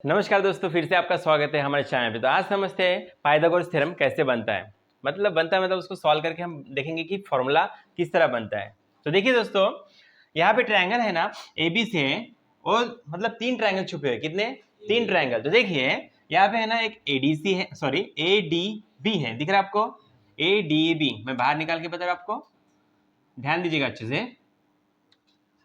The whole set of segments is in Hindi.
नमस्कार दोस्तों, फिर से आपका स्वागत है हमारे चैनल पे। तो आज समझते हैं पाइथागोरस थ्योरम कैसे बनता है। मतलब उसको सॉल्व करके हम देखेंगे कि फॉर्मूला किस तरह बनता है। तो देखिए दोस्तों, यहाँ पे ट्रायंगल है ना, ए बी से और मतलब 3 ट्रायंगल छुपे हुए। कितने? 3 ट्रायंगल। तो देखिए यहाँ पे है ना एक एडीसी है, सॉरी एडीबी है, दिख रहा है आपको? एडीबी मैं बाहर निकाल के बता रहा हूँ आपको, ध्यान दीजिएगा अच्छे से,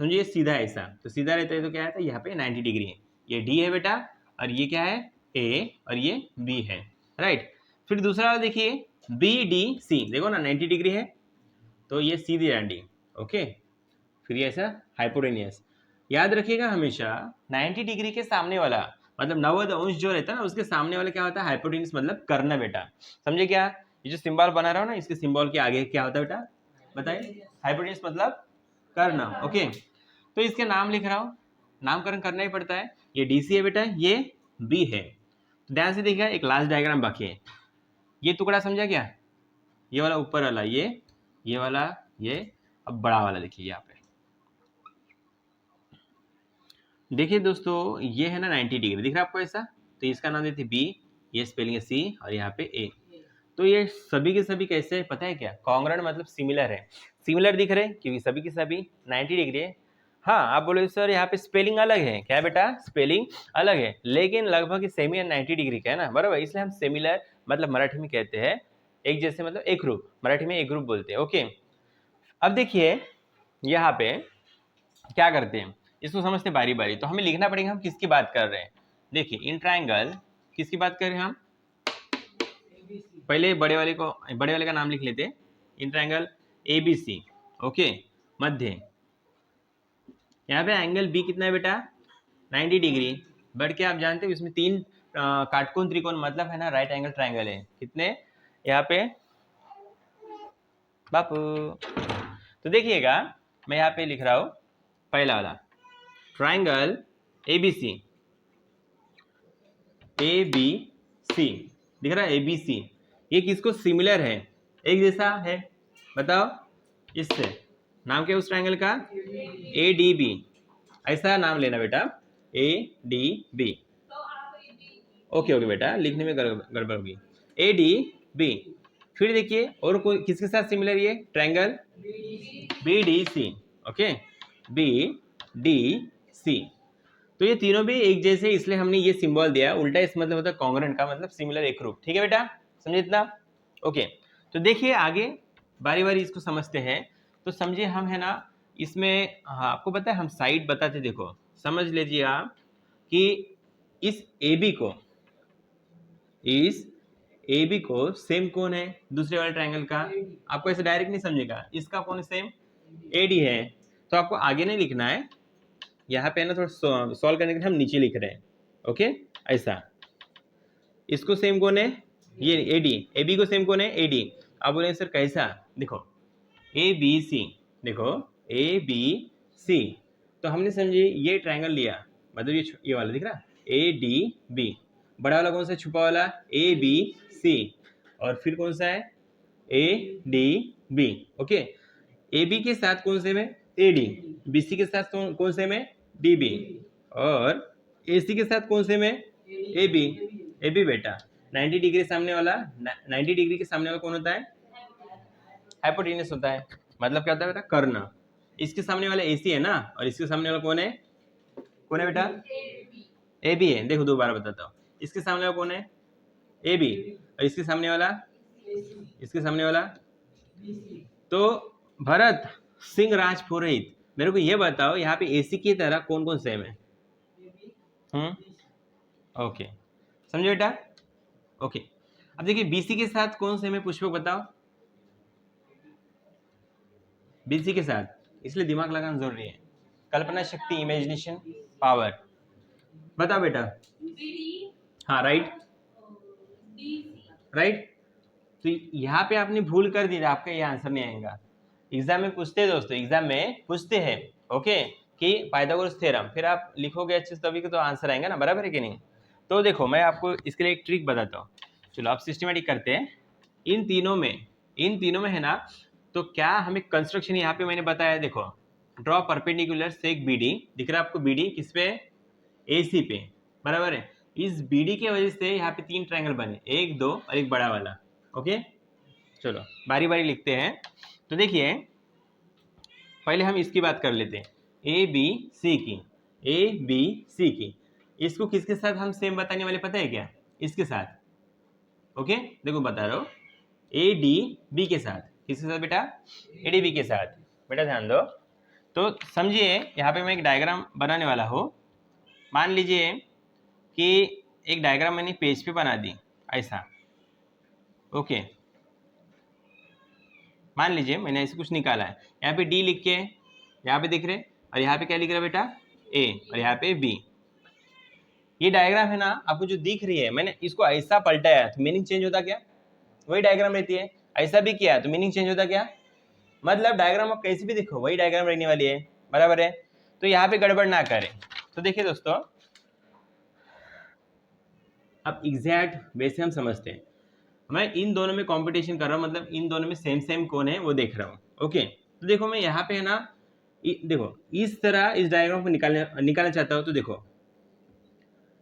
समझिए। सीधा ऐसा तो सीधा रहता है तो क्या रहता है, यहाँ पे 90 डिग्री है। ये डी है बेटा, और ये क्या है? ए, और ये बी है, राइट। फिर दूसरा वाला देखिए, बी डी सी, देखो ना 90 डिग्री है, तो ये सीधी डांडी, ओके। फिर ये ऐसा हाइपोटेनियस। याद रखिएगा हमेशा 90 डिग्री के सामने वाला, मतलब 90 अंश जो रहता है ना, उसके सामने वाला क्या होता है? हाइपोटेनियस, मतलब कर्ण बेटा। समझे क्या? ये जो सिंबल बना रहा हो ना, इसके सिंबल के आगे क्या होता है बेटा? बताइए। हाइपोटेनियस मतलब कर्ण, ओके। तो इसके नाम लिख रहा हूँ, नामकरण करना ही पड़ता है। ये डीसी है बेटा, ये बी है। तो ध्यान से देखिएगा, एक लास्ट डायग्राम बाकी है। ये टुकड़ा समझा क्या? ये वाला ऊपर वाला, ये वाला, ये। अब बड़ा वाला देखिए यहाँ पे, देखिए दोस्तों, ये है ना 90 डिग्री, दिख रहा है आपको ऐसा? तो इसका नाम देते बी, ये स्पेलिंग है सी, और यहाँ पे ए। तो ये सभी के सभी कैसे है पता है क्या? कॉन्ग्रुएंट मतलब सिमिलर है। सिमिलर दिख रहे हैं क्योंकि सभी के सभी 90 डिग्री है। हाँ, आप बोलोगे सर यहाँ पे स्पेलिंग अलग है। क्या बेटा? स्पेलिंग अलग है, लेकिन लगभग सेमी 90 डिग्री का है ना, बराबर। इसलिए हम सिमिलर मतलब मराठी में कहते हैं एक जैसे, मतलब एक रूप, मराठी में एक रूप बोलते हैं, ओके। अब देखिए यहाँ पे क्या करते हैं, इसको समझते बारी बारी। तो हमें लिखना पड़ेगा हम किसकी बात कर रहे हैं। देखिए इन ट्रायंगल किसकी बात कर रहे हैं हम? पहले बड़े वाले का नाम लिख लेते हैं। In triangle A B C, okay. मध्य यहाँ पे एंगल बी कितना है बेटा? 90 डिग्री। बट क्या आप जानते हो इसमें 3 काटकोण त्रिकोण, मतलब है ना राइट एंगल ट्रायंगल है। कितने यहाँ पे बापू? तो देखिएगा, मैं यहाँ पे लिख रहा हूँ पहला वाला triangle A B C, A B C, दिख रहा है? ए बी सी, ये किसको सिमिलर है? एक जैसा है, बताओ इससे। नाम क्या है उस ट्रायंगल का? A D B. ऐसा नाम लेना बेटा, A D B. Okay okay बेटा, लिखने में गड़बड़ होगी। A D B. फिर देखिए और कोई किसके साथ सिमिलर? ये triangle B D C, okay. B D C. तो ये तीनों भी एक जैसे, इसलिए हमने ये सिंबल दिया। उल्टा इस मतलब होता है कॉन्ग्रुएंट का मतलब सिमिलर, एक रूप। ठीक है बेटा, समझे इतना? ओके। तो देखिए आगे बारी बारी इसको समझते हैं। तो समझिए हम है ना इसमें, हाँ आपको पता है हम साइड बताते, देखो समझ लीजिए आप कि इस ए बी को, इस ए बी को सेम कौन है दूसरे वाले ट्रायंगल का? आपको ऐसे डायरेक्ट नहीं समझेगा, इसका कौन सेम? ए डी है। तो आपको आगे नहीं लिखना है, यहाँ पे है ना थोड़ा सॉल्व करने के लिए हम नीचे लिख रहे हैं, ओके। ऐसा इसको सेम कौन है? ये ए डी। ए बी को सेम कौन है? A D. आप बोले सर कैसा? देखो ए बी सी, देखो ए बी सी। तो हमने समझे ये ट्रायंगल लिया, मतलब ये वाला दिख रहा, ए डी बी। बड़ा वाला कौन सा छुपा वाला? A B C. और फिर कौन सा है? A D B, okay. A B के साथ कौन सेम है? A D. बी सी के साथ कौन सेम है? D B. और ए सी के साथ कौन सेम है? A B. ए बी बेटा 90 डिग्री सामने वाला, 90 डिग्री के सामने वाला कौन होता है? हाइपोटेन्यूस होता है। मतलब क्या होता है बेटा? कर्ण। इसके सामने वाला ए सी है ना, और इसके सामने वाला कौन है? कौन है बेटा? ए बी है। देखो दोबारा बताता हूँ, इसके सामने वाला कौन है? A B. और इसके सामने वाला, इसके सामने वाला, तो भरत सिंह राज पुरोहित, मेरे को ये बताओ यहाँ पे एसी की तरह कौन कौन सेम है? ओके, समझो बेटा? ओके। अब देखिए बीसी के साथ कौन सेम है पुष्पक, बताओ। बीसी के साथ, इसलिए दिमाग लगाना जरूरी है। कल्पना शक्ति, इमेजिनेशन पावर, बताओ बेटा। हाँ राइट, राइट। तो यहाँ पे आपने भूल कर दी, आपका ये आंसर नहीं आएगा। एग्जाम में पूछते हैं दोस्तों, एग्जाम में पूछते हैं, ओके, कि पाइथागोरस थ्योरम, फिर आप लिखोगे अच्छे से तभी तो आंसर आएगा ना, बराबर है कि नहीं? तो देखो मैं आपको इसके लिए एक ट्रिक बताता हूँ। चलो आप सिस्टमेटिक करते हैं। इन तीनों में है ना, तो क्या हमें कंस्ट्रक्शन यहाँ पे मैंने बताया, देखो ड्रॉ परपेंडिकुलर सेक बी डी, दिख रहा है आपको? बी डी किस पे? ए सी पे, बराबर है। इस बी डी की वजह से यहाँ पे 3 ट्रायंगल बने, 1 2 और एक बड़ा वाला। ओके, चलो बारी बारी लिखते हैं। तो देखिए पहले हम इसकी बात कर लेते हैं, ए बी सी की, ए बी सी की। इसको किसके साथ हम सेम बताने वाले पता है क्या? इसके साथ। ओके, देखो बता रहा हूँ, ए डी बी के साथ। किसके साथ बेटा? ए डी बी के साथ। बेटा ध्यान दो, तो समझिए यहाँ पे मैं एक डायग्राम बनाने वाला हूँ। मान लीजिए कि एक डायग्राम मैंने पेज पे बना दी ऐसा। ओके, मान लीजिए मैंने ऐसे कुछ निकाला है, यहाँ पे डी लिख के यहाँ पे दिख रहे, और यहाँ पे क्या लिख रहा है बेटा? ए, और यहाँ पे बी। ये डायग्राम है ना, आपको जो दिख रही है, मैंने इसको ऐसा पलटाया तो मीनिंग चेंज होता क्या? वही डायग्राम रहती है। ऐसा भी किया तो मीनिंग चेंज होता क्या? मतलब डायग्राम आप कैसे भी देखो वही डायग्राम रहने वाली है, बराबर है। तो यहाँ पे गड़बड़ ना करें। तो देखिए दोस्तों, अब एग्जैक्ट वैसे हम समझते हैं। मैं इन दोनों में कंपटीशन कर रहा हूँ, मतलब इन दोनों में सेम सेम कौन है वो देख रहा हूँ। ओके, तो देखो मैं यहाँ पे है ना, देखो इस तरह इस डायग्राम को निकालना चाहता हूँ। तो देखो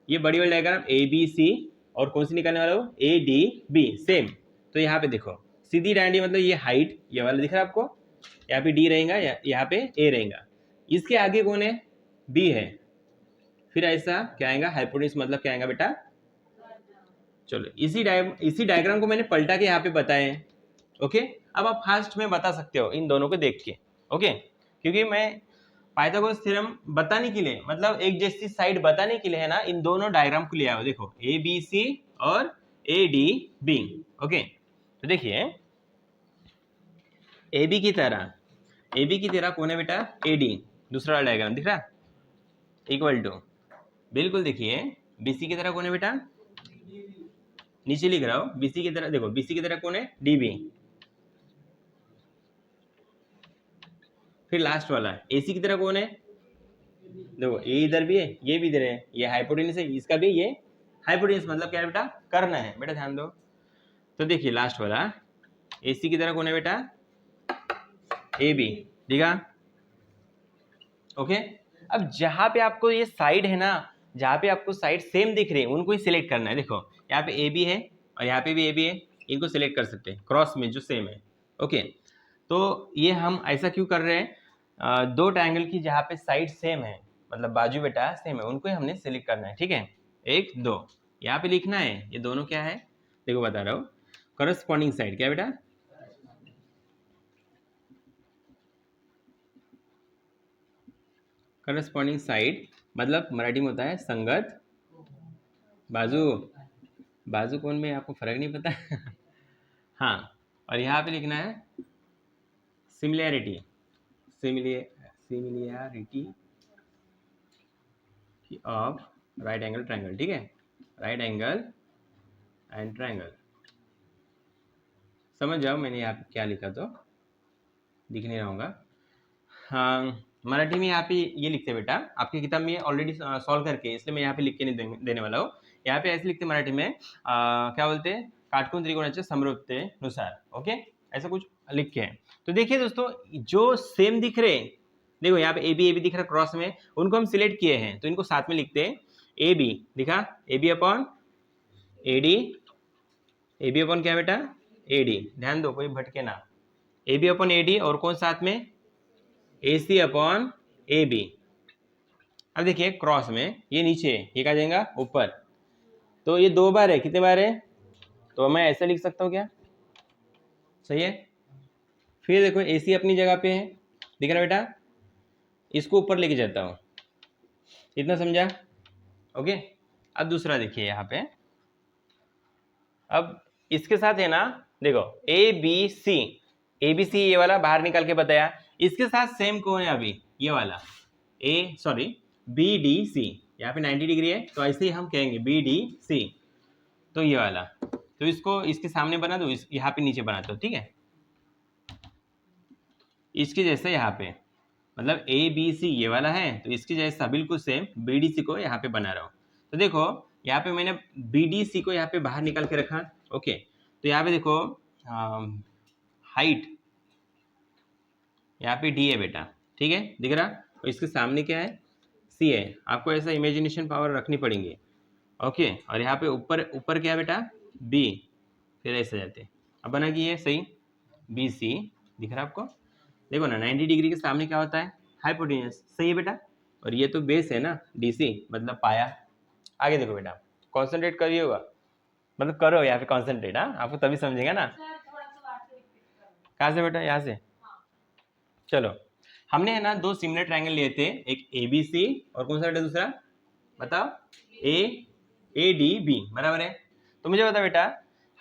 ये बड़ी वाली डायग्राम ए बी सी, और कौन सी निकालने वाला हूँ? A D B, same. तो यहाँ पे देखो सीधी डांडी, मतलब ये हाइट ये वाला दिख रहा है आपको, यहाँ पे डी रहेगा, यहाँ पे ए रहेगा, इसके आगे कौन है? बी है। फिर ऐसा क्या आएगा? हाइपोटेन्यूज, मतलब क्या आएगा बेटा? चलो इसी डायग्राम को मैंने पलटा के यहाँ पे बताए हैं। ओके, अब आप फास्ट में बता सकते हो इन दोनों को देख के। ओके, क्योंकि मैं पाइथागोरस थ्योरम बताने के लिए, मतलब एक जैसी साइड बताने के लिए है ना, इन दोनों डायग्राम को लिया हो। देखो ए बी सी और ए डी बी। ओके, तो देखिए ए बी की तरह कौन है बेटा? ए डी, दूसरा वाला डायग्राम दिख रहा, इक्वल टू, बिल्कुल देखिए बीसी की तरह कौन है बेटा? नीचे लिख रहा हूं, बीसी की तरह, देखो बीसी की तरह कौन है? डीबी। फिर लास्ट वाला एसी की तरह कौन है? देखो ये इधर भी है, ये भी इधर है, ये हाइपोटेन्यूज है, इसका भी ये हाइपोटेन्यूज, मतलब क्या है बेटा? करना है। बेटा ध्यान दो, तो देखिए लास्ट वाला एसी की तरह कौन है बेटा? ए बी, ठीक है। ओके, अब जहां पे आपको ये साइड है ना, जहां पे आपको साइड सेम दिख रही है उनको ही सिलेक्ट करना है। देखो यहाँ पे ए बी है और यहाँ पे भी ए बी है, इनको सिलेक्ट कर सकते हैं क्रॉस में जो सेम है। ओके, तो ये हम ऐसा क्यों कर रहे हैं? दो ट्रायंगल की जहाँ पे साइड सेम है, मतलब बाजू बेटा सेम है, उनको ही हमने सिलेक्ट करना है। ठीक है, 1 2 यहाँ पे लिखना है, ये दोनों क्या है? देखो बता रहा हूँ, करस्पॉन्डिंग साइड क्या बेटा? करस्पॉन्डिंग साइड मतलब मराठी में होता है संगत बाजू। बाजू कौन में आपको फर्क नहीं पता? हाँ, और यहाँ पे लिखना है similarity, similarity of right angle triangle. ठीक है, राइट एंगल एंड ट्रायंगल, समझ जाओ मैंने यहाँ पे क्या लिखा, तो दिख नहीं रहा होगा। हाँ, मराठी में यहाँ पे ये लिखते हैं बेटा, आपकी किताब में ऑलरेडी सॉल्व करके, इसलिए मैं यहाँ पे लिख के नहीं देने वाला हूँ। यहाँ पे ऐसे लिखते मराठी में, क्या बोलते हैं? काटकोन त्रिकोणाच्या समरूपतेनुसार। ओके, ऐसा कुछ लिख के है। तो देखिए दोस्तों, जो सेम दिख रहे, देखो यहाँ पे ए बी दिख रहा क्रॉस में, उनको हम सिलेक्ट किए हैं, तो इनको साथ में लिखते हैं। ए बी दिखा, A B upon A D, A B upon क्या बेटा? A D. ध्यान दो कोई भटके ना, A B upon A D, और कौन साथ में? A C upon A B. अब देखिए क्रॉस में ये नीचे, ये क्या जाएगा? ऊपर। तो ये 2 बार है, कितने बार है? तो मैं ऐसे लिख सकता हूँ क्या? सही है। फिर देखो ए सी अपनी जगह पे है, दिख रहा बेटा? इसको ऊपर लेके जाता हूँ, इतना समझा? ओके, अब दूसरा देखिए यहाँ पे, अब इसके साथ है ना, देखो ए बी सी, ये वाला बाहर निकाल के बताया, इसके साथ सेम कौन है अभी? ये वाला बी डी सी, यहाँ पे 90 डिग्री है, तो ऐसे ही हम कहेंगे बी डी सी। तो ये वाला, तो इसको इसके सामने बना दो, यहाँ पे नीचे बना दो। ठीक है, इसके जैसा यहाँ पे, मतलब ए बी सी ये वाला है, तो इसके जैसा बिल्कुल सेम बी डी सी को यहाँ पे बना रहा हूँ। तो देखो यहाँ पे मैंने बी डी सी को यहाँ पे बाहर निकाल के रखा। ओके, तो यहाँ पे देखो हाइट यहाँ पे डी है बेटा, ठीक है, दिख रहा? और इसके सामने क्या है? सी है। आपको ऐसा इमेजिनेशन पावर रखनी पड़ेगी। ओके, और यहाँ पे ऊपर ऊपर क्या है बेटा, बी, फिर ऐसे जाते। अब बना कि ये सही, बी सी दिख रहा है आपको, देखो ना 90 डिग्री के सामने क्या होता है, हाइपोटेन्यूस, सही है बेटा। और ये तो बेस है ना, डीसी मतलब पाया। आगे देखो बेटा, कॉन्सेंट्रेट करिएगा, मतलब करो यहाँ पे कॉन्सेंट्रेट, हाँ आपको तभी समझेगा ना। कहाँ से बेटा, यहाँ से। चलो, हमने है ना दो सिमिलर ट्रायंगल लिए थे, एक ए बी सी और कौन सा बेटा दूसरा, बताओ, ए डी बी, बराबर है। तो मुझे बता बेटा,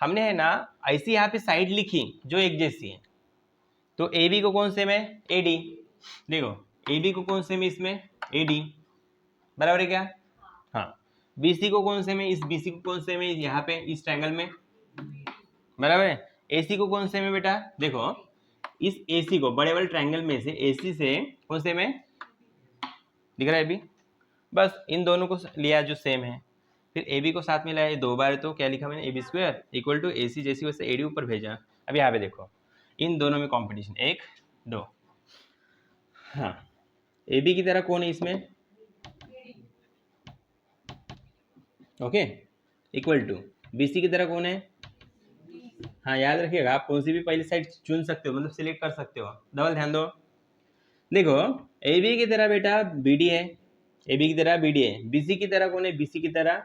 हमने है ना ऐसी यहाँ पे साइड लिखी जो एक जैसी है, तो ए बी को कौन सेम है, ए डी, देखो ए बी को कौन सेम है इसमें, ए डी, बराबर है क्या। हाँ, बी सी को कौन सेम है, इस बी सी को कौन सेम है यहाँ पे इस ट्रायंगल में, बराबर है। ए सी को कौन सेम है बेटा, देखो इस ए सी को, बड़े बड़े ट्रायंगल में से ए सी से कौन सेम है, दिख रहा है अभी, बस इन दोनों को लिया जो सेम है, फिर ए बी को साथ में लाया दो बार, तो क्या लिखा मैंने, A B square equal to A C, जैसी वैसे ए डी ऊपर भेजा। अब यहाँ पे देखो इन दोनों में कॉम्पिटिशन, एक दो, हाँ ए बी की तरह कौन है इसमें, okay, equal to B C की तरह कौन है, हाँ याद रखिएगा, आप कौन सी भी पहली साइड चुन सकते हो, मतलब सिलेक्ट कर सकते हो, डबल ध्यान दो। देखो ए बी की तरह बेटा बी डी है, ए बी की तरह बी डी है, बी सी की तरह कौन है, बी सी की तरह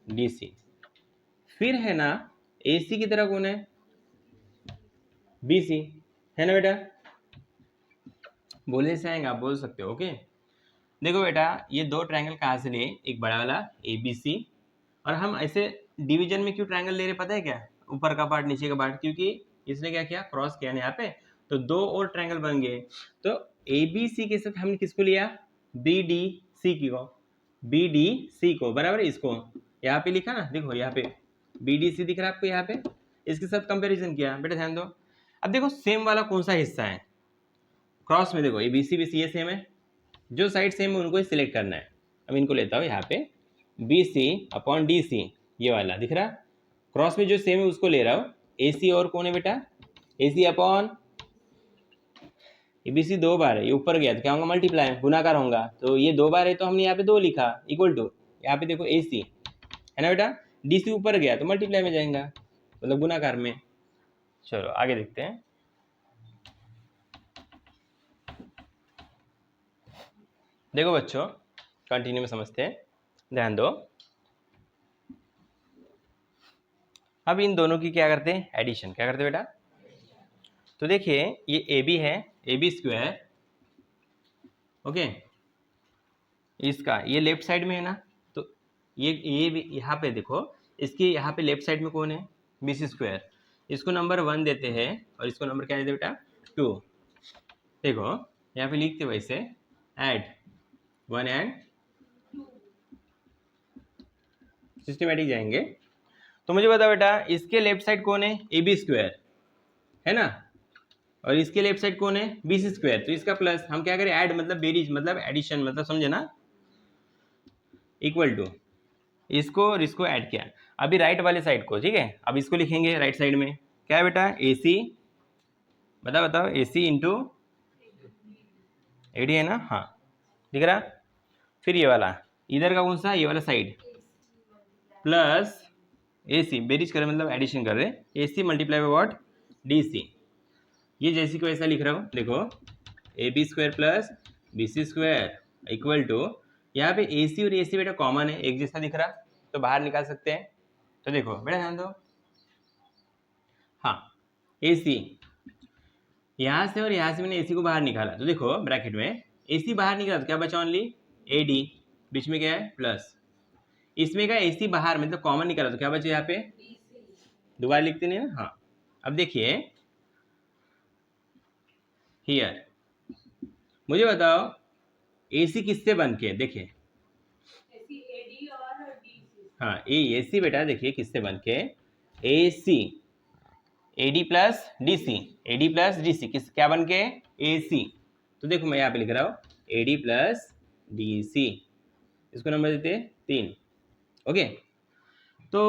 डी सी, फिर है ना ए सी की तरह कौन है, बी सी, है ना बेटा, बोलने से आएंगे, आप बोल सकते हो, ओके। देखो बेटा, ये दो ट्रायंगल कहाँ से लिए, एक बड़ा वाला ए बी सी, और हम ऐसे डिवीजन में क्यों ट्रायंगल ले रहे पता है क्या, ऊपर का पार्ट नीचे का पार्ट, क्योंकि इसने क्या किया, क्रॉस किया ना यहाँ पे, तो दो और ट्रायंगल बन गए। तो ए बी सी के साथ हमने किसको लिया, बी डी सी की को, बी डी सी को, बराबर है, इसको यहाँ पे लिखा ना, देखो यहाँ पे बी डी सी दिख रहा है आपको, यहाँ पे इसके साथ कंपेरिजन किया बेटा, ध्यान दो। अब देखो सेम वाला कौन सा हिस्सा है, क्रॉस में देखो ये बी सी ये सेम है, जो साइड सेम है उनको ही सिलेक्ट करना है। अब इनको लेता हूँ यहाँ पे, B C upon D C, ये वाला दिख रहा, क्रॉस में जो सेम है उसको ले रहा हूँ, ए सी और कौन है बेटा, ए सी अपॉन ए बी सी दो बार है, ये ऊपर गया तो क्या होगा, मल्टीप्लाई गुणाकार होगा, तो ये दो बार है तो हमने यहाँ पे दो लिखा, इक्वल टू यहाँ पे देखो ए सी है ना बेटा, डी सी ऊपर गया तो मल्टीप्लाई में जाएगा, मतलब गुणाकार में। चलो आगे देखते हैं, देखो बच्चों कंटिन्यू में समझते हैं, ध्यान दो। अब इन दोनों की क्या करते हैं, एडिशन, क्या करते हैं बेटा, तो देखिए ये ए बी है, ए बी स्क्वायर, ओके, इसका ये लेफ्ट साइड में है ना, तो ये यहाँ पे देखो, इसके यहाँ पे लेफ्ट साइड में कौन है, बी सी स्क्वायर, इसको नंबर 1 देते हैं और इसको नंबर क्या देते बेटा, 2, देखो यहाँ पे लिखते वैसे ऐड 1 एंड सिस्टमेटिक जाएंगे। तो मुझे बता बेटा, इसके लेफ्ट साइड कौन है, ए बी स्क्वायर है ना, और इसके लेफ्ट साइड कौन है, बी सी स्क्वायर, तो इसका प्लस हम क्या करें, ऐड मतलब बेरीज मतलब एडिशन, मतलब समझे ना, इक्वल टू इसको और इसको ऐड किया। अभी राइट वाले साइड को, ठीक है, अब इसको लिखेंगे राइट साइड में, क्या है बेटा, ए सी, बताओ ए सी इंटू ए डी है ना, हाँ दिख रहा, फिर ये वाला इधर का कौन सा, ये वाला साइड प्लस ए सी, बेरीज करें मतलब एडिशन कर रहे, A C multiply by what, D C, ये जैसी को ऐसा लिख रहा हूँ, देखो A B square plus B C square equal to, यहाँ पे ए सी और ए सी बेटा कॉमन है, एक जैसा दिख रहा, तो बाहर निकाल सकते हैं। तो देखो बेटा ध्यान दो, हाँ ए सी यहाँ से और यहाँ से मैंने ए सी को बाहर निकाला, तो देखो ब्रैकेट में ए सी बाहर निकाला तो क्या बचा, ओनली ए डी, बीच में क्या है प्लस, इसमें का ए सी बाहर मतलब कॉमन निकाला तो क्या बचे यहाँ पे, दोबारा लिखते नहीं ना, हाँ। अब देखिए हियर, मुझे बताओ ए सी किससे बन के, देखिए हाँ ए सी बेटा, देखिए किससे बन के, A C A D plus D C, A D plus D C किस क्या बन के, ए सी, तो देखो मैं यहाँ पे लिख रहा हूँ A D plus D C, इसको नंबर देते 3, ओके। तो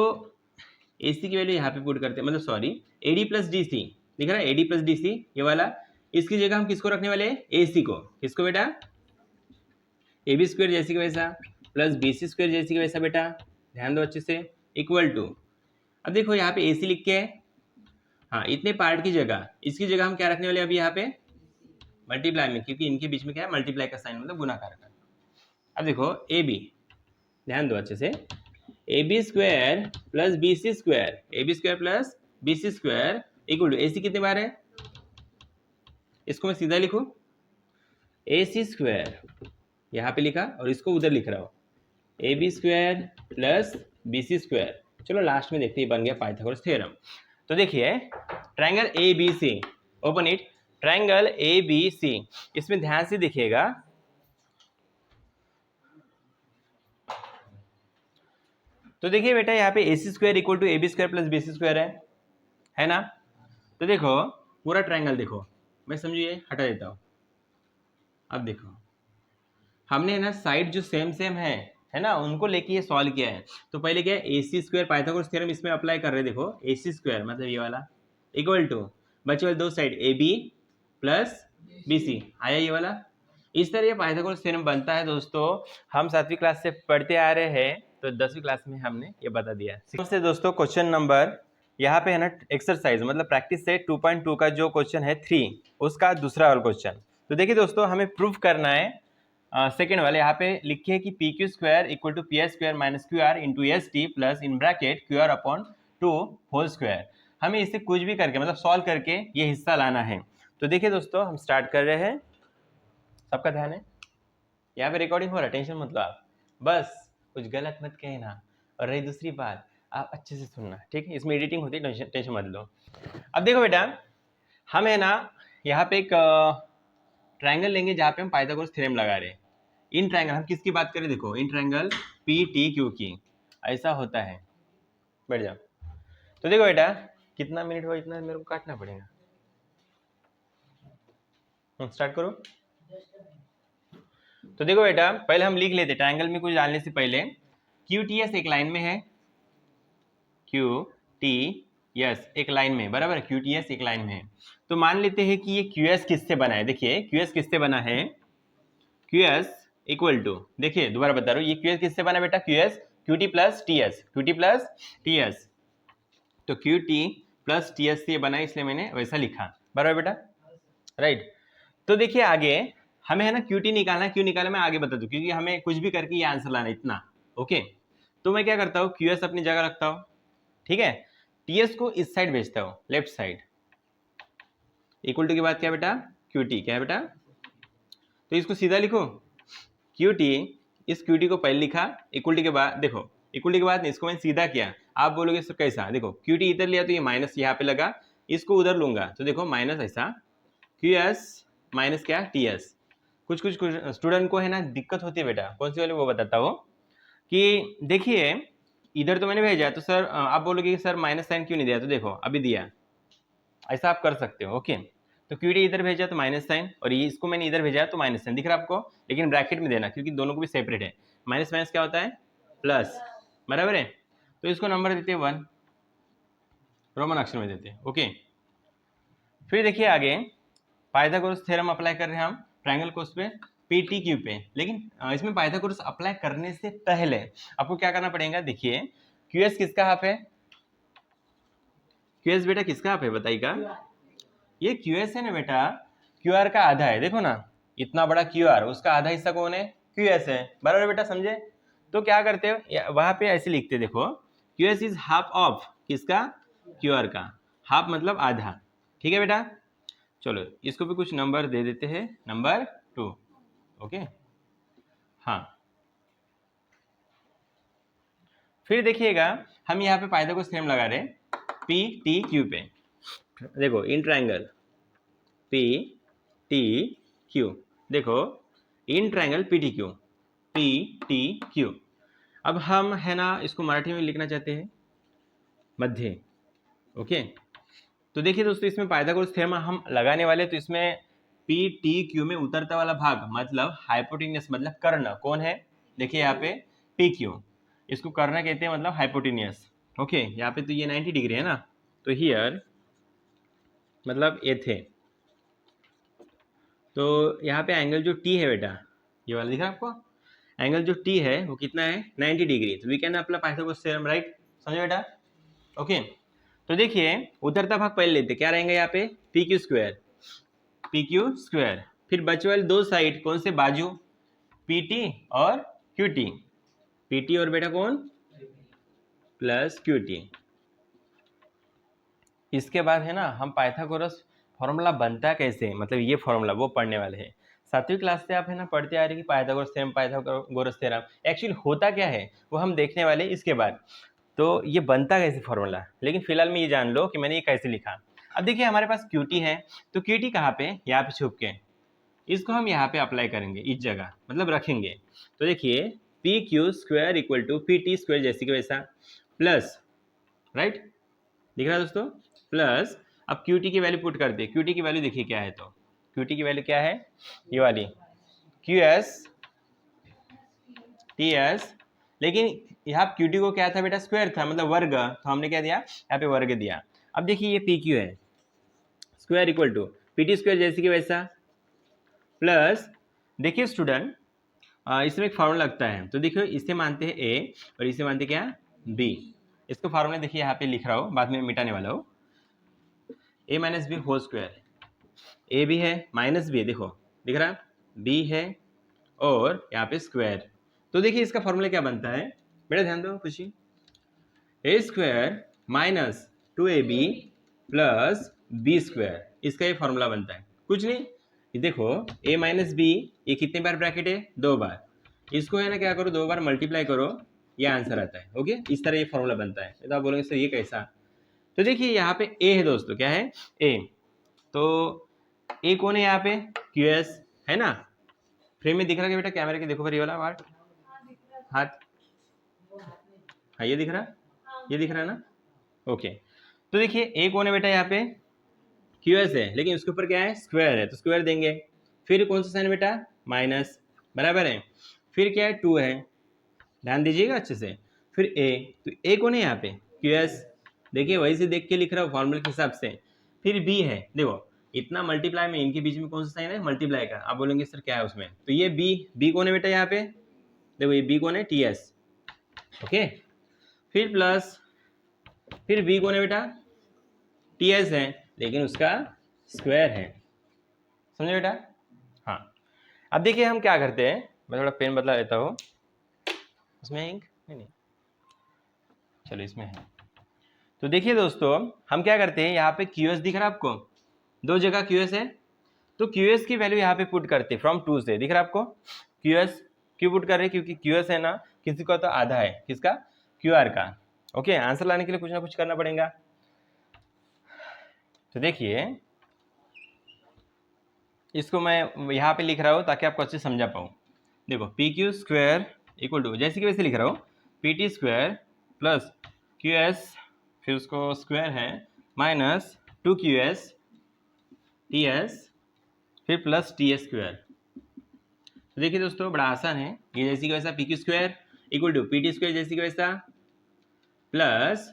ए सी की वैल्यू यहाँ पे पुट करते हैं, मतलब sorry A D plus D C दिख रहा है, A D plus D C ये वाला, इसकी जगह हम किसको रखने वाले हैं, ए सी को, किसको बेटा, ए बी स्क्वायर जैसी का वैसा प्लस बी सी स्क्वायर जैसे कि वैसा बेटा, ध्यान दो अच्छे से, इक्वल टू, अब देखो यहाँ पे ए सी लिख के है, हाँ इतने पार्ट की जगह, इसकी जगह हम क्या रखने वाले अभी यहाँ पे मल्टीप्लाई में, क्योंकि इनके बीच में क्या है मल्टीप्लाई का साइन मतलब गुणाकार का। अब देखो ए बी, ध्यान दो अच्छे से, A B square plus B C square, A B square plus B C square equal to, A C कितने बार है, इसको मैं सीधा लिखूं, ए सी स्क्वायर यहाँ पे लिखा और इसको उधर लिख रहा हूँ, A B square plus B C square. चलो लास्ट में देखते हैं बन गया पाइथागोरस थ्योरम। तो देखिए triangle A B C, open it, triangle A B C, इसमें ध्यान से देखिएगा, तो देखिए बेटा यहाँ पे A C square equal to A B square plus B C square है ना। तो देखो पूरा ट्रायंगल देखो, मैं समझिए हटा देता हूँ। अब देखो हमने ना साइड जो सेम सेम है ना, उनको लेके ये सॉल्व किया है। तो पहले क्या है, ए सी स्क्वायर पाइथागोरस थ्योरम इसमें अप्लाई कर रहे हैं, देखो ए सी स्क्वायर मतलब ये वाला इक्वल टू बचे वाले दो side A B plus B C, आया ये वाला। इस तरह ये पाइथागोरस थ्योरम बनता है दोस्तों, हम 7वीं क्लास से पढ़ते आ रहे हैं, तो 10वीं क्लास में हमने ये बता दिया। से दोस्तों क्वेश्चन नंबर यहाँ पे है ना एक्सरसाइज मतलब प्रैक्टिस से 2.2 का जो क्वेश्चन है 3, उसका दूसरा वाला क्वेश्चन। तो देखिए दोस्तों हमें प्रूफ करना है, सेकेंड वाले यहाँ पे लिखिए कि P Q square equal to P S square minus Q R into S T plus in bracket Q R upon 2 whole square. हमें इसे कुछ भी करके मतलब सॉल्व करके ये हिस्सा लाना है। तो देखिए दोस्तों हम स्टार्ट कर रहे हैं, सबका ध्यान है, यहाँ पे रिकॉर्डिंग हो रहा है, टेंशन मत लो आप, बस कुछ गलत मत कहना, और रही दूसरी बात आप अच्छे से सुनना, ठीक है, इसमें एडिटिंग होती है, टेंशन मत लो। अब देखो बेटा हम है ना यहाँ पे एक ट्रायंगल लेंगे जहाँ पे हम पाइथागोरस थ्योरम लगा रहे हैं। इन ट्रायंगल हम किसकी बात करें, देखो in triangle P T Q की, ऐसा होता है, बैठ जाओ। तो देखो बेटा कितना मिनट हुआ, इतना मेरे को काटना पड़ेगा, स्टार्ट करो। तो देखो बेटा पहले हम लिख लेते ट्रायंगल में कुछ डालने से पहले, क्यू टी एस एक लाइन में है, क्यू टी एस एक लाइन में, बराबर, क्यू टी एस एक लाइन में है। तो मान लेते हैं कि ये क्यू एस किससे बना है, देखिए क्यू एस किससे बना है, क्यू एस इक्वल टू, देखिए दोबारा बता रहा हूँ, ये क्यू एस किससे बना बेटा, Q S Q T plus T S, Q T plus T S, तो Q T plus T S से बना इसलिए मैंने वैसा लिखा, बराबर बेटा, राइट। तो देखिए आगे हमें है ना क्यू टी निकालना, क्यों निकालना मैं आगे बता दूं, क्योंकि हमें कुछ भी करके ये आंसर लाना इतना, ओके। तो मैं क्या करता हूँ, क्यू एस अपनी जगह रखता हूँ, ठीक है, टी एस को इस साइड भेजता हूँ, लेफ्ट साइड, इक्वल टू के बाद क्या बेटा, क्यू टी, क्या है बेटा, तो इसको सीधा लिखो, क्यू टी, इस क्यू टी को पहले लिखा, इक्वल टू के बाद देखो, इक्वल टू के बाद इसको मैंने सीधा किया, आप बोलोगे सर कैसा, देखो क्यू टी इधर लिया तो ये माइनस यहाँ पे लगा, इसको उधर लूंगा तो देखो माइनस ऐसा, क्यू एस माइनस क्या टी एस। कुछ स्टूडेंट को है ना दिक्कत होती है बेटा, कौन सी वाली वो बताता हूँ, कि देखिए इधर तो मैंने भेजा, तो सर आप बोलोगे कि सर माइनस साइन क्यों नहीं दिया, तो देखो अभी दिया, ऐसा आप कर सकते हो, ओके। तो क्यू टी इधर भेजा तो माइनस साइन, और ये इसको मैंने इधर भेजा तो माइनस साइन, दिख रहा है आपको, लेकिन ब्रैकेट में देना क्योंकि दोनों को भी सेपरेट है, माइनस माइनस क्या होता है प्लस, बराबर है। तो इसको नंबर देते हैं 1, रोमन अक्षर में देते हैं, ओके। फिर देखिए आगे पाइथागोरस थ्योरम अप्लाई कर रहे हैं हम ट्रायंगल को उस पे पी टी क्यू पे, लेकिन इसमें पाइथागोरस अप्लाई करने से पहले आपको क्या करना पड़ेगा, देखिए क्यू एस किसका हाफ है, क्यू एस बेटा किसका हाफ है बताइएगा, ये क्यू एस है ना बेटा, क्यू आर का आधा है, देखो ना इतना बड़ा क्यू आर, उसका आधा हिस्सा कौन है, क्यू एस है, बराबर बेटा, समझे। तो क्या करते हो वहां पे ऐसे लिखते, देखो Q S is half of किसका, क्यू आर का, हाफ मतलब आधा, ठीक है बेटा। चलो इसको भी कुछ नंबर दे देते हैं, नंबर 2, ओके। हाँ फिर देखिएगा हम यहाँ पे पाइथागोरस थ्योरम लगा रहे पी टी क्यू पे, देखो in triangle P T Q, देखो in triangle P T Q, P T Q. अब हम है ना इसको मराठी में लिखना चाहते हैं मध्य, ओके। तो देखिए दोस्तों इसमें पाइथागोरस थ्योरम हम लगाने वाले, तो इसमें पी टी क्यू में उतरता वाला भाग मतलब हाइपोटेनियस मतलब कर्ण कौन है, देखिए यहाँ पे पी क्यू, इसको कर्ण कहते हैं मतलब हाइपोटेनियस, ओके। यहाँ पे तो ये 90 डिग्री है ना, तो हियर मतलब ये थे, तो यहाँ पे एंगल जो टी है बेटा ये वाला दिख रहा है आपको, एंगल जो टी है वो कितना है 90 डिग्री। तो we can apply Pythagoras theorem, right? समझो बेटा? ओके, तो देखिए उतरता भाग पहले लेते, क्या रहेंगे यहाँ पे पी क्यू स्क्वायर, फिर बचे वाले दो साइड कौन से बाजू, पी टी और क्यू टी, पी टी और बेटा कौन प्लस क्यू टी। इसके बाद है ना हम पाइथागोरस फॉर्मूला बनता है कैसे, मतलब ये फॉर्मूला वो पढ़ने वाले हैं। 7वीं क्लास से आप है ना पढ़ते आ रहे हैं कि पाइथागोरस थ्योरम एक्चुअली होता क्या है वो हम देखने वाले इसके बाद। तो ये बनता कैसे फॉर्मूला, लेकिन फिलहाल में ये जान लो कि मैंने ये कैसे लिखा। अब देखिए हमारे पास क्यूटी है, तो क्यूटी कहाँ पे, यहाँ पे छुप के, इसको हम यहाँ पे अप्लाई करेंगे इस जगह, मतलब रखेंगे। तो देखिए P Q square equal to P T square जैसे कि वैसा प्लस, राइट? दिख रहा है दोस्तों? प्लस अब क्यू टी की वैल्यू पुट कर दे। क्यू टी की वैल्यू देखिए क्या है, तो क्यू टी की वैल्यू क्या है, ये वाली क्यू एस टी एस, लेकिन यहाँ क्यू टी को क्या था बेटा, स्क्वायर था, मतलब वर्ग, तो हमने क्या दिया यहाँ पे वर्ग दिया। अब देखिए ये पी क्यू है square equal to P T square जैसे कि वैसा प्लस, देखिए स्टूडेंट इसमें एक फार्मूला लगता है, तो देखिए इसे मानते हैं ए और इसे मानते क्या बी। इसको फार्मूला देखिए यहाँ पे लिख रहा हूँ, बाद में मिटाने वाला हूँ। ए माइनस बी होल स्क्वायर, ए भी है माइनस बी है, देखो दिख रहा, बी है और यहाँ पे स्क्वायर। तो देखिए इसका फॉर्मूला क्या बनता है बेटा, ध्यान दो Khushi, A square minus 2ab plus B square, इसका ये फॉर्मूला बनता है, कुछ नहीं। ये देखो a माइनस बी, ये कितने बार ब्रैकेट है, 2 बार, इसको है ना क्या करो 2 बार मल्टीप्लाई करो, ये आंसर आता है। ओके, इस तरह ये फॉर्मूला बनता है। तो आप बोलेंगे सर ये कैसा, तो देखिए यहाँ पे a है दोस्तों, क्या है a, तो a कौन है यहाँ पे, QS है ना, फ्रेम में दिख रहा है बेटा, कैमरे के देखो फिर ये वाला पार्ट, हाथ, हाँ ये दिख रहा, ये दिख रहा है ना, ओके। तो देखिए a कौन है बेटा यहाँ पे, QS है, लेकिन उसके ऊपर क्या है स्क्वायर है, तो स्क्वायर देंगे। फिर कौन सा साइन बेटा, माइनस, बराबर है। फिर क्या है 2 है, ध्यान दीजिएगा अच्छे से। फिर a, तो a कौन है यहाँ पे, QS, देखिए वही से देख के लिख रहा हूँ फॉर्मूले के हिसाब से। फिर b है, देखो इतना मल्टीप्लाई में इनके बीच में कौन सा साइन है, मल्टीप्लाई का। आप बोलेंगे सर क्या है उसमें, तो ये b कौन है बेटा यहाँ पे, देखो ये b कौन है, TS, ओके। फिर प्लस, फिर b कौन है बेटा, TS है, लेकिन उसका स्क्वायर है, समझे बेटा? हाँ, अब देखिए हम क्या करते हैं, मैं थोड़ा पेन बदला लेता हूँ, उसमें इंक नहीं, चलो इसमें है। तो देखिए दोस्तों हम क्या करते हैं, यहाँ पे QS दिख रहा है आपको, दो जगह QS है, तो QS की वैल्यू यहाँ पे पुट करते हैं फ्रॉम 2 से, दिख रहा है आपको QS क्यों पुट कर रहे हैं, क्योंकि QS है ना किसी का तो आधा है, किसका, QR का। ओके, आंसर लाने के लिए कुछ ना कुछ करना पड़ेगा। तो देखिए इसको मैं यहाँ पे लिख रहा हूँ ताकि आपको अच्छे समझा पाऊँ। देखो P Q square equal to, जैसे कि वैसे लिख रहा हूँ, P T square plus Q S, फिर उसको स्क्वायर है, माइनस 2QS टी एस, फिर प्लस टी एस स्क्वायर। तो देखिए दोस्तों बड़ा आसान है, ये जैसे कि वैसा P Q square equal to P T square जैसे कि वैसा प्लस,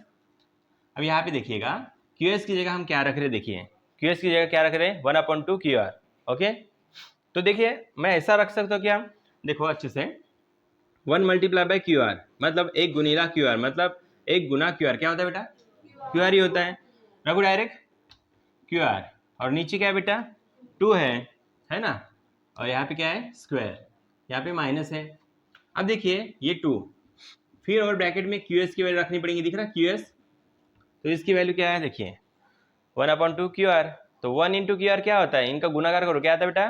अब यहाँ पे देखिएगा QS की जगह हम क्या रख रहे हैं, देखिए QS की जगह क्या रख रहे हैं, 1/2 QR। ओके, तो देखिए मैं ऐसा रख सकता हूँ क्या, देखो अच्छे से 1 मल्टीप्लाई बाय QR, मतलब 1 गुनीला QR, मतलब 1 गुना QR, क्या होता है बेटा, QR ही होता है, रखो डायरेक्ट QR, और नीचे क्या है बेटा 2 है ना, और यहाँ पे क्या है स्क्वायर, यहाँ पे माइनस है। अब देखिए ये 2, फिर और ब्रैकेट में QS की वैल्यू रखनी पड़ेगी, दिख रहा QS, तो इसकी वैल्यू क्या है, देखिए 1/2 QR, तो 1 इंटू QR क्या होता है, इनका गुणाकार करो, क्या आता है बेटा,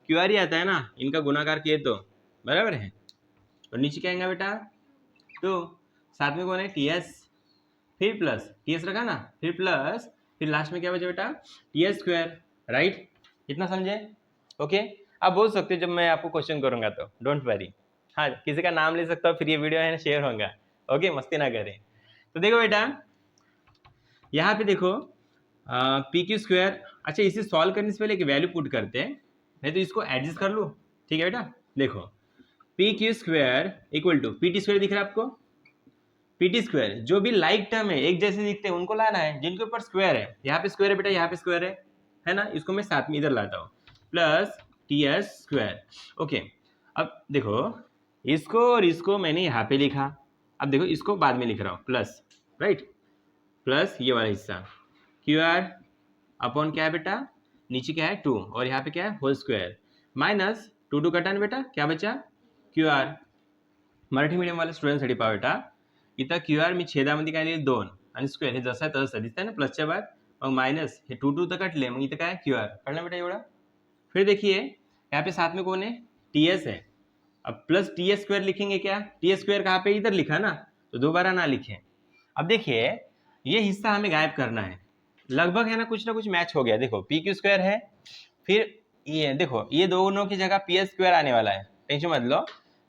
QR ही आता है ना, इनका गुणाकार किए तो, बराबर है। और नीचे क्या आएगा बेटा, तो साथ में कौन है TS, फिर प्लस TS रखा ना, फिर प्लस, फिर लास्ट में क्या बचा बेटा TS स्क्वायर, राइट? इतना समझे? ओके, आप बोल सकते हो जब मैं आपको क्वेश्चन करूंगा तो डोंट वरी, हाँ किसी का नाम ले सकता हो, फिर ये वीडियो है ना शेयर होगा। ओके, मस्ती ना करें। तो देखो बेटा यहाँ पे देखो पी क्यू स्क्वायर, अच्छा इसे सॉल्व करने से पहले एक वैल्यू पुट करते हैं, नहीं तो इसको एडजस्ट कर लो, ठीक है बेटा। देखो P Q square equal to P T square दिख रहा है आपको, पी टी स्क्वायर जो भी लाइक टर्म है एक जैसे दिखते हैं उनको लाना है, जिनके ऊपर स्क्वायर है, यहाँ पे स्क्वायर है बेटा, यहाँ पे स्क्वायर है ना, इसको मैं साथ में इधर लाता हूँ, plus T S square. Okay, अब देखो इसको और इसको मैंने यहाँ पे लिखा। अब देखो इसको बाद में लिख रहा हूँ प्लस, राइट, प्लस ये वाला हिस्सा क्यू आर अपॉन क्या है बेटा, नीचे क्या है 2 और यहाँ पे क्या है होल स्क्वायर, माइनस 2 कटा ना बेटा, क्या बचा क्यू आर। मराठी मीडियमवाल्या स्टुडंटसाठी पहा बेटा, इथं क्यू आर मी छेदामध्ये काय लिहिले 2 आणि स्क्वेअर हे जसं आहे तसं दिसतंय ना प्लसच्या बाद, मग माइनस हे 2 तर कटले, मग इथं काय क्यू आर कळलं बेटा एवढा। फिर देखिए यहाँ पे साथ में कौन है, टी एस है। अब प्लस टी एस स्क्वायर लिखेंगे क्या, टी एस स्क्वायर कहाँ पे, इधर लिखा ना, तो दोबारा ना लिखें। अब देखिए ये हिस्सा हमें गायब करना है, लगभग है ना कुछ मैच हो गया। देखो पी क्यू स्क्वायर है, फिर ये देखो ये दोनों की जगह पी एस स्क्वायर आने वाला है, टेंशन मत लो।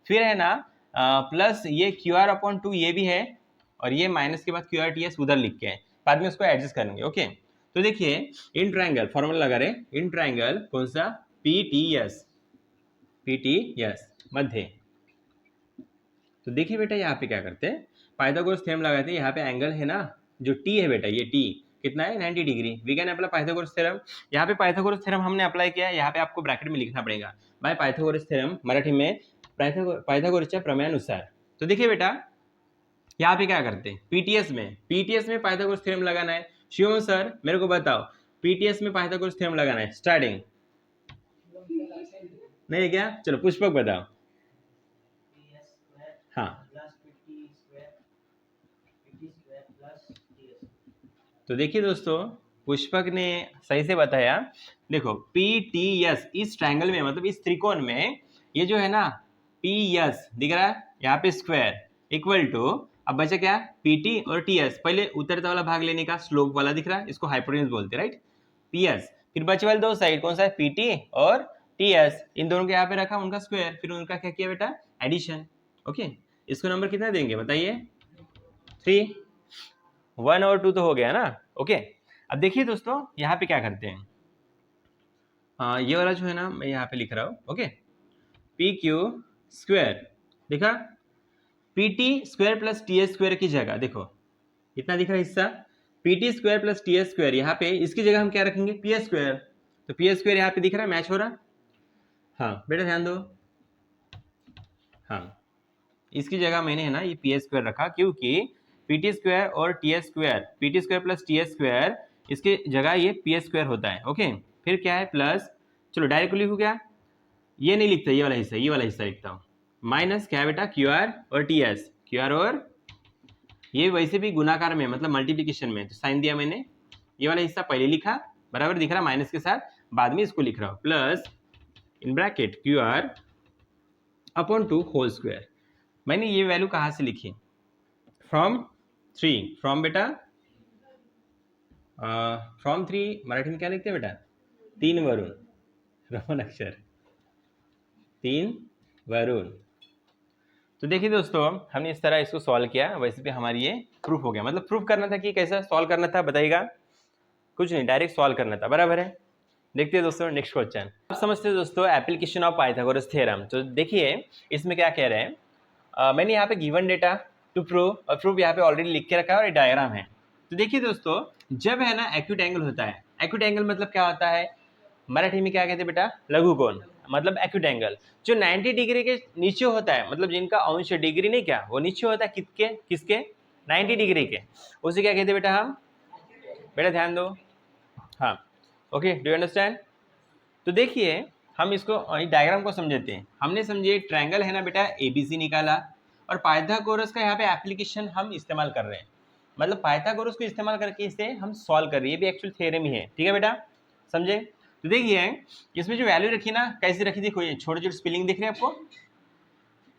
फिर है ना प्लस ये क्यू आर अपॉन 2 ये भी है, और ये माइनस के बाद क्यू आर टी एस उधर लिख के है, बाद में उसको एडजस्ट करेंगे। ओके, तो देखिए इन ट्रायंगल फॉर्मूला लगा रहे, इन ट्रायंगल कौन सा, पी टी एस मध्य। तो देखिए बेटा यहाँ पे क्या करते हैं, पाइथागोरस थ्योरम लगाते हैं। यहाँ पे एंगल है ना जो टी है बेटा, ये टी कितना है 90 degree. We can apply Pythagoras theorem. यहाँ पे पाइथागोरस थ्योरम हमने अप्लाई किया, यहाँ पे आपको ब्रैकेट में लिखना पड़ेगा बाय पाइथागोरस थ्योरम, मराठी में पाइथागोरसच्या प्रमेयानुसार। तो देखिए बेटा यहाँ पे क्या करते हैं, पीटीएस में पाइथागोरस थ्योरम लगाना है। शिवम सर मेरे को बताओ, पीटीएस में पाइथागोरस थ्योरम लगाना है, स्टार्टिंग नहीं है क्या, चलो पुष्पक बताओ। हाँ तो देखिए दोस्तों पुष्पक ने सही से बताया। देखो पी टी एस इस ट्रायंगल में, मतलब इस त्रिकोण में, ये जो है ना पी एस दिख रहा है यहाँ पे स्क्वायर इक्वल टू, अब बचा क्या पी टी और टी एस, पहले उतरता वाला भाग लेने का स्लोप वाला दिख रहा है, इसको हाइपोटेन्यूज बोलते हैं, राइट, पी एस। फिर बचे वाले दो साइड कौन सा है, पी टी और टी एस, इन दोनों को यहाँ पे रखा उनका स्क्वायर, फिर उनका क्या किया बेटा एडिशन। ओके, इसको नंबर कितना देंगे बताइए, 3, 1 और 2 तो हो गया ना। ओके, अब देखिए दोस्तों यहाँ पे क्या करते हैं, ये वाला जो है ना मैं यहाँ पे लिख रहा हूँ। ओके, पी क्यू स्क्वायर देखा, P T square plus T S square की जगह देखो इतना दिख रहा है हिस्सा, P T square plus T S square, यहाँ पे इसकी जगह हम क्या रखेंगे पी एस स्क्वायर। तो पी एस स्क्वायर यहाँ पे दिख रहा है, मैच हो रहा। हाँ बेटा ध्यान दो, हाँ इसकी जगह मैंने है ना ये पी एस स्क्वायर रखा, क्योंकि पी टी स्क्वायर और T S square, P T square plus T S square, इसके जगह ये पी एस स्क्वायर होता है। ओके, फिर क्या है प्लस, चलो डायरेक्ट लिखू क्या, ये नहीं लिखता, ये वाला हिस्सा लिखता हूँ, माइनस क्या है बेटा क्यू आर और टी एस, क्यू आर और ये वैसे भी गुणाकार में मतलब मल्टीप्लिकेशन में, तो साइन दिया मैंने, ये वाला हिस्सा पहले लिखा बराबर दिख रहा माइनस के साथ, बाद में इसको लिख रहा हूँ plus in bracket Q R upon 2 whole square. मैंने ये वैल्यू कहाँ से लिखी, फ्रॉम 3, फ्रॉम बेटा फ्रॉम 3 मराठी में क्या लिखते हैं बेटा, 3 वरून, रोमन अक्षर 3 वरून। तो देखिए दोस्तों हमने इस तरह इसको सॉल्व किया, वैसे भी हमारी ये प्रूफ हो गया, मतलब प्रूफ करना था कि कैसा सॉल्व करना था बताइएगा, कुछ नहीं डायरेक्ट सॉल्व करना था, बराबर है। देखते हैं दोस्तों नेक्स्ट क्वेश्चन। आप समझते हैं दोस्तों एप्लीकेशन ऑफ पाइथागोरस थ्योरम। तो देखिए इसमें क्या कह रहे हैं, मैंने यहाँ पे गिवन डेटा टू प्रूव, और प्रूफ यहाँ पे ऑलरेडी लिख के रखा है और ये डायग्राम है। तो देखिए दोस्तों जब है ना एक्यूट एंगल होता है, एक्यूट एंगल मतलब क्या होता है, मराठी में क्या कहते हैं बेटा लघुकोण, मतलब एक्यूट एंगल जो 90 डिग्री के नीचे होता है, मतलब जिनका अंश डिग्री नहीं क्या वो नीचे होता है, किसके 90 डिग्री के, उसे क्या कहते हैं बेटा हम, बेटा ध्यान दो, हाँ ओके डू यू अंडरस्टैंड। तो देखिए हम इसको डायग्राम को समझते हैं। हमने समझे ट्रायंगल है ना बेटा एबीसी निकाला, और पाइथागोरस का यहाँ पे एप्लीकेशन हम इस्तेमाल कर रहे हैं, मतलब पाइथागोरस को इस्तेमाल करके इसे हम सॉल्व कर रहे हैं, ये भी एक्चुअल थ्योरम ही है, ठीक है बेटा समझे। तो देखिए इसमें जो वैल्यू रखी ना कैसे रखी, देखो ये छोटे छोटे स्पेलिंग दिख रहे हैं आपको,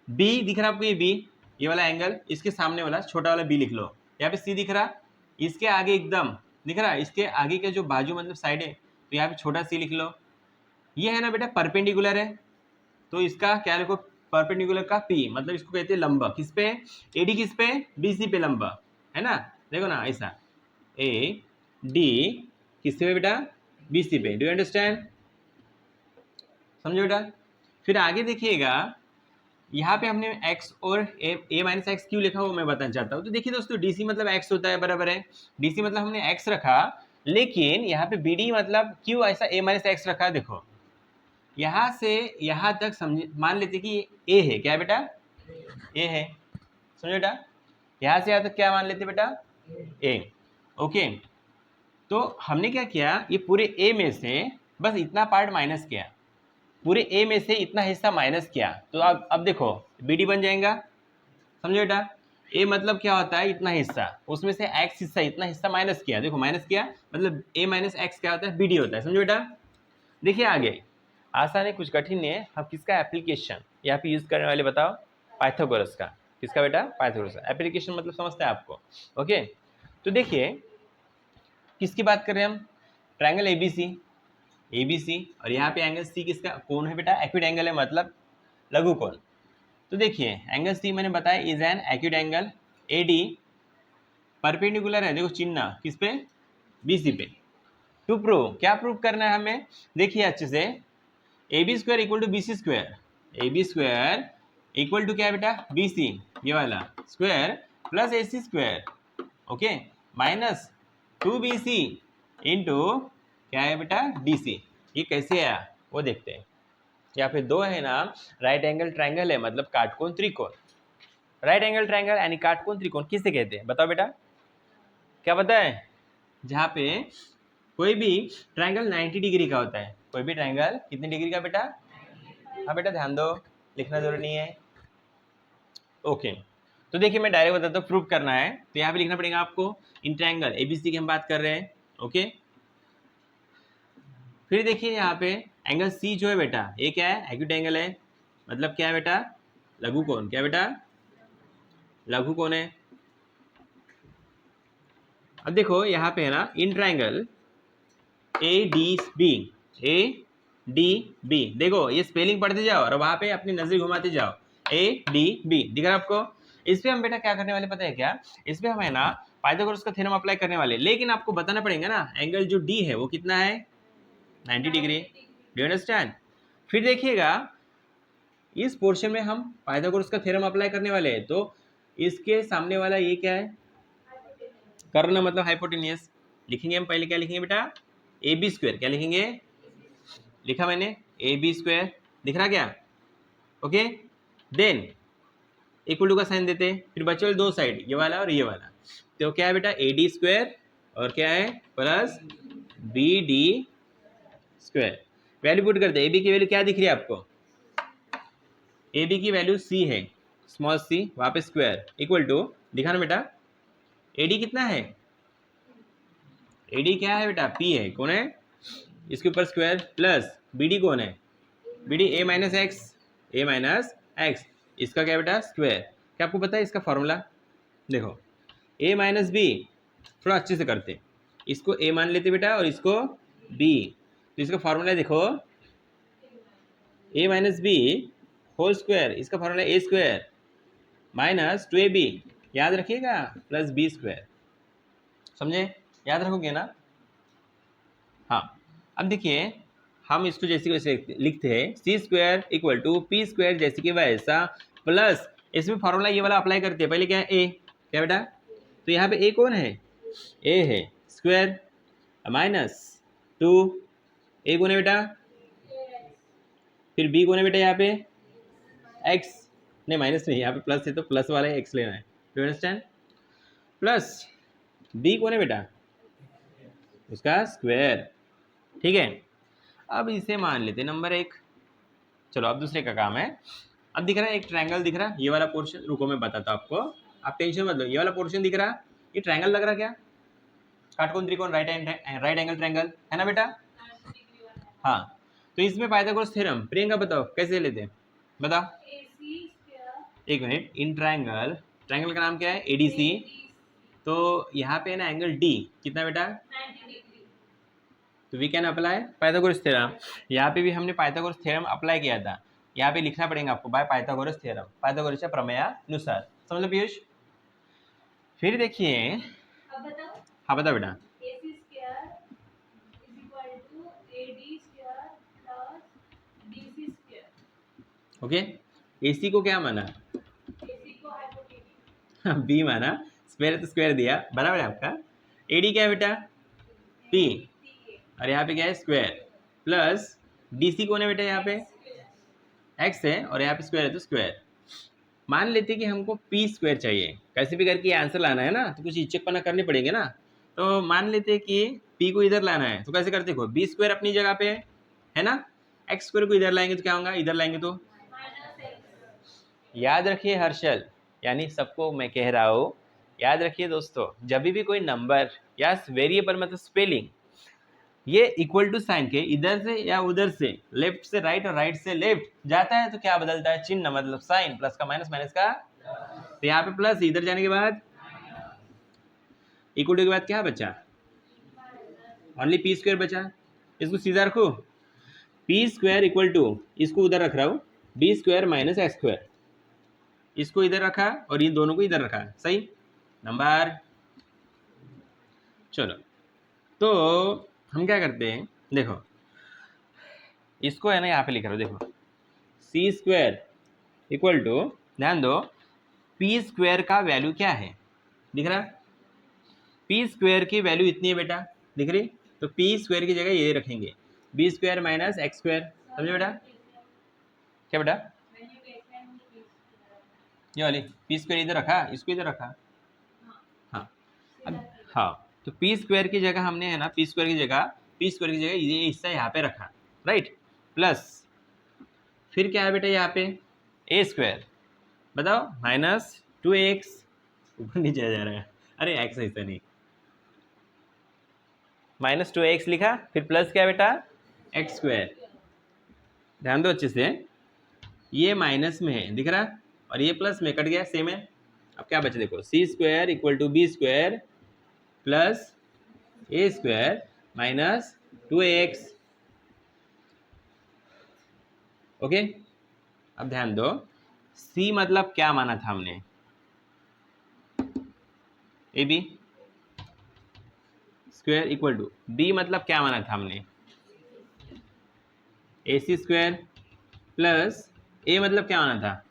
बी दिख रहा है आपको, ये बी ये वाला एंगल, इसके सामने वाला छोटा वाला बी लिख लो, यहाँ पे सी दिख रहा, इसके आगे एकदम दिख रहा, इसके आगे के जो बाजू मतलब साइड है तो यहाँ पे छोटा सी लिख लो। ये है ना बेटा परपेंडिकुलर है, तो इसका क्या लिखो परपेंडिकुलर का पी, मतलब इसको कहते हैं लंब, किस पे एडी, किस पे बीसी पे लंब है ना, देखो ना ऐसा ए डी किस पे बेटा बीसी पे, डू यू अंडरस्टैंड, समझो बेटा। फिर आगे देखिएगा यहाँ पे हमने x और a माइनस एक्स क्यों लिखा वो मैं बताना चाहता हूँ। तो देखिए दोस्तों डीसी मतलब x होता है, बराबर है, डीसी मतलब हमने x रखा, लेकिन यहाँ पे bd मतलब क्यों ऐसा a माइनस एक्स रखा, देखो यहाँ से यहाँ तक समझे, मान लेते कि a है क्या बेटा ए है, समझो बेटा। यहाँ से यहाँ तक क्या मान लेते बेटा, ए। ओके, तो हमने क्या किया, ये पूरे ए में से बस इतना पार्ट माइनस किया, पूरे ए में से इतना हिस्सा माइनस किया, तो अब देखो बी डी बन जाएगा, समझो बेटा। ए मतलब क्या होता है, इतना हिस्सा, उसमें से एक्स हिस्सा, इतना हिस्सा माइनस किया, देखो माइनस किया मतलब ए माइनस एक्स क्या होता है, बी डी होता है, समझो बेटा। देखिए आगे आसान है, कुछ कठिन है। हम किसका एप्लीकेशन यहाँ पे यूज करने वाले बताओ, पाइथागोरस का। किसका बेटा, पाइथागोरस का। एप्लीकेशन मतलब समझते हैं आपको। ओके, तो देखिए किसकी बात कर रहे हैं हम, ट्रायंगल एबीसी, और यहाँ पे एंगल सी किसका कोण है बेटा, एक्यूट एंगल है, मतलब लघु कोण। तो देखिए एंगल सी मैंने बताया is an acute angle, A D perpendicular है, देखो चिन्ह किस पे, बीसी पे। टू प्रूव, क्या प्रूव करना है हमें, देखिए अच्छे से, A B square equal to B C square, A B square equal to क्या है बेटा, बी सी, ये वाला square plus A C square, okay, minus 2bc into क्या है बेटा, डी सी। ये कैसे आया वो देखते हैं। या फिर दो है ना, राइट एंगल ट्रायंगल है, मतलब काटकोण त्रिकोण। राइट एंगल ट्रायंगल यानी काटकोण त्रिकोण किसे कहते हैं बताओ बेटा, क्या पता है, जहाँ पे कोई भी ट्रायंगल 90 डिग्री का होता है, कोई भी ट्रायंगल कितने डिग्री का बेटा, हाँ बेटा ध्यान दो, लिखना जरूरी नहीं है। ओके, तो देखिए मैं डायरेक्ट बताता हूँ, प्रूव करना है तो यहाँ पे लिखना पड़ेगा आपको, इन ट्रायंगल एबीसी की हम बात कर रहे हैं। ओके, फिर देखिए यहाँ पे एंगल सी जो है बेटा, ये क्या है, एक्यूट एंगल है, मतलब क्या है बेटा, लघु कोण, क्या बेटा, लघु कोण है। अब देखो यहाँ पे है ना, in triangle A D B, देखो ये स्पेलिंग पढ़ते जाओ और वहां पे अपनी नजर घुमाते जाओ, ए डी बी, दिख रहा है आपको। इस पे हम बेटा क्या करने वाले पता है क्या, इस पे हम है ना पाइथागोरस का थ्योरम अप्लाई करने वाले, लेकिन आपको बताना पड़ेगा ना एंगल जो डी है वो कितना है, 90 डिग्री, डू अंडरस्टैंड। फिर देखिएगा इस पोर्शन में हम पाइथागोरस का थ्योरम अप्लाई करने वाले हैं, तो इसके सामने वाला ये क्या है, कर्ण मतलब हाइपोटेनियस। लिखेंगे हम पहले क्या लिखेंगे बेटा, ए बी स्क्वायर, क्या लिखेंगे, लिखा मैंने ए बी स्क्वायर, दिख रहा क्या, ओके। देन इक्वल टू का साइन देते, फिर बचे दो साइड, ये वाला और ये वाला, तो क्या है बेटा, ए डी स्क्वायर और क्या है plus B D square. Value put करते, ए बी की वैल्यू क्या दिख रही है आपको, ए बी की वैल्यू सी है, स्मॉल सी, वहाँ पे स्क्वायर इक्वल टू, दिखा ना बेटा, ए डी कितना है, ए डी क्या है बेटा, पी है, कौन है, इसके ऊपर स्क्वायर प्लस बी डी कौन है, B D A minus X, इसका क्या बेटा स्क्वायर। क्या आपको पता है इसका फॉर्मूला, देखो ए माइनस बी, थोड़ा अच्छे से करते, इसको ए मान लेते बेटा और इसको बी, तो इसका फॉर्मूला देखो ए माइनस बी होल स्क्वायर, इसका फॉर्मूला ए स्क्वायर माइनस 2ab, याद रखिएगा, प्लस बी स्क्वायर, समझे, याद रखोगे ना। हाँ, अब देखिए हम इसको जैसे वैसे लिखते हैं, C square equal to P square जैसे कि वैसा, प्लस इसमें फॉर्मूला ये वाला अप्लाई करते हैं, पहले क्या है ए, क्या बेटा, तो यहाँ पे ए कौन है, ए है स्क्वायर माइनस 2, ए कौन है बेटा, फिर बी कौन है बेटा, यहाँ पे एक्स, नहीं माइनस नहीं, यहाँ पे प्लस है तो प्लस वाला एक्स लेना है, डू अंडरस्टैंड, प्लस बी कौन है बेटा, उसका स्क्वायर, ठीक है। अब इसे मान लेते नंबर 1, चलो अब दूसरे का काम है। अब दिख रहा है एक ट्रायंगल दिख रहा है, ये वाला पोर्शन, रुको मैं बताता हूँ आपको, आप टेंशन मत लो, ये वाला पोर्शन दिख रहा है, ये ट्रायंगल लग रहा क्या, काटकोण त्रिकोण, राइट एंगल ट्रायंगल है ना बेटा, हाँ। तो इसमें पाइथागोरस थ्योरम प्रियंका बताओ कैसे लेते हैं, बताओ, एक मिनट, इन ट्रायंगल, ट्रायंगल का नाम क्या है, एडीसी, तो यहाँ पे है ना एंगल डी कितना बेटा, तो we can apply Pythagoras theorem. यहाँ पे भी हमने पाइथागोरस थ्योरम अप्लाई किया था, यहाँ पे लिखना पड़ेगा आपको बाय पाइथागोरस थ्योरम, पाइथागोरस प्रमेयानुसार, समझ लो पीयूष। फिर देखिए, हाँ बताओ बेटा, ओके, एसी को क्या माना, बी माना, स्क्वायर तो स्क्वायर दिया, बराबर है आपका, एडी क्या है बेटा, पी, और यहाँ पे क्या है स्क्वायर, प्लस डीसी कौन है बेटा, यहाँ पे एक्स है और यहाँ पे स्क्वायर है तो स्क्वायर, मान लेते कि हमको पी स्क्वायर चाहिए, कैसे भी करके आंसर लाना है ना, तो कुछ हिचकपना करने पड़ेंगे ना। तो मान लेते कि पी को इधर लाना है, तो कैसे करते हो, बी स्क्वायर अपनी जगह पे है ना, एक्स स्क्वायर को इधर लाएंगे तो क्या होगा, इधर लाएंगे तो याद रखिए हर्षल, यानी सबको मैं कह रहा हूँ, याद रखिए दोस्तों, जब भी कोई नंबर या वेरिएबल मतलब स्पेलिंग ये इक्वल टू साइन के इधर से या उधर से, लेफ्ट से राइट और राइट से लेफ्ट जाता है तो क्या बदलता है, चिन्ह मतलब साइन, प्लस का माइनस, माइनस का, तो यहाँ पे प्लस, इधर जाने के बाद इक्वल टू के बाद क्या बचा, ओनली पी स्क्वायर बचा। इसको सीधा रखो, पी स्क्वायर इक्वल टू, इसको उधर रख रहा हूँ, B square minus X square, इसको इधर रखा और ये दोनों को इधर रखा, सही नंबर। चलो तो हम क्या करते हैं, देखो इसको है ना यहाँ पे लिख रहा हूँ, देखो सी स्क्वायर इक्वल टू, ध्यान दो पी स्क्वायर का वैल्यू क्या है, दिख रहा, पी स्क्वायर की वैल्यू इतनी है बेटा, दिख रही, तो पी स्क्वायर की जगह ये रखेंगे, B square minus X square, समझे बेटा, क्या बेटा, ये वाली पी स्क्वायर इधर रखा, इसको इधर रखा, हाँ अब हाँ, तो पी स्क्वायर की जगह हमने है ना, पी स्क्वायर की जगह ये हिस्सा यहाँ पे रखा, राइट, प्लस फिर क्या है बेटा यहाँ पे ए स्क्वायर, बताओ माइनस 2x, ऊपर नीचे आ जा रहा है, अरे एक्स ऐसा नहीं, माइनस 2x लिखा, फिर प्लस क्या बेटा एक्स स्क्वायर, ध्यान दो अच्छे से, ये माइनस में है दिख रहा, और ये प्लस में कट गया, सेम है। अब क्या बचे देखो, C square equal to B square plus A square minus 2x, okay. अब ध्यान दो, सी मतलब क्या माना था हमने, A B square equal to, B मतलब क्या माना था हमने, ए सी स्क्वायर प्लस ए मतलब क्या माना था,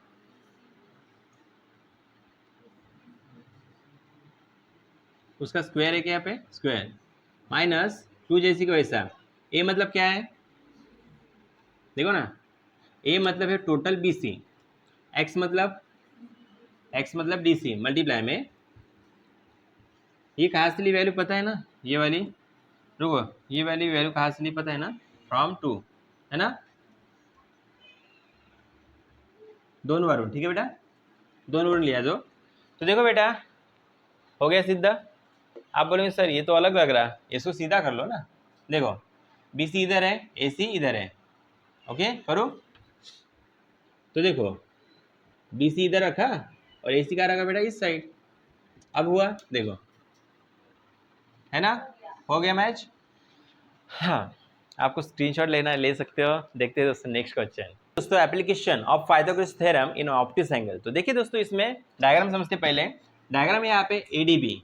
उसका स्क्वायर है क्या यहाँ पे, स्क्वायर माइनस 2 जैसी को वैसा, ए मतलब क्या है, देखो ना, ए मतलब है टोटल बी सी, एक्स मतलब डी सी मल्टीप्लाई में, ये कहाँ से ली वैल्यू पता है ना, ये वाली, रुको ये वाली वैल्यू कहाँ से ली पता है ना, फ्रॉम 2, है ना, दोनों बार, ठीक है बेटा, दोनों बार लिया जो, तो देखो बेटा हो गया सीधा। आप बोलेंगे सर ये तो अलग लग रहा है, इसको सीधा कर लो ना, देखो बी सी इधर है, ए सी इधर है, ओके करो, तो देखो बी सी इधर रखा और ए सी का रखा बेटा इस साइड, अब हुआ देखो, है ना, हो गया मैच। हाँ, आपको स्क्रीनशॉट लेना ले सकते हो, देखते हैं दोस्तों नेक्स्ट क्वेश्चन। दोस्तों application of Pythagoras theorem in optics angle, तो देखिए दोस्तों इसमें डायग्राम समझते पहले, डायग्राम यहाँ पे एडीबी,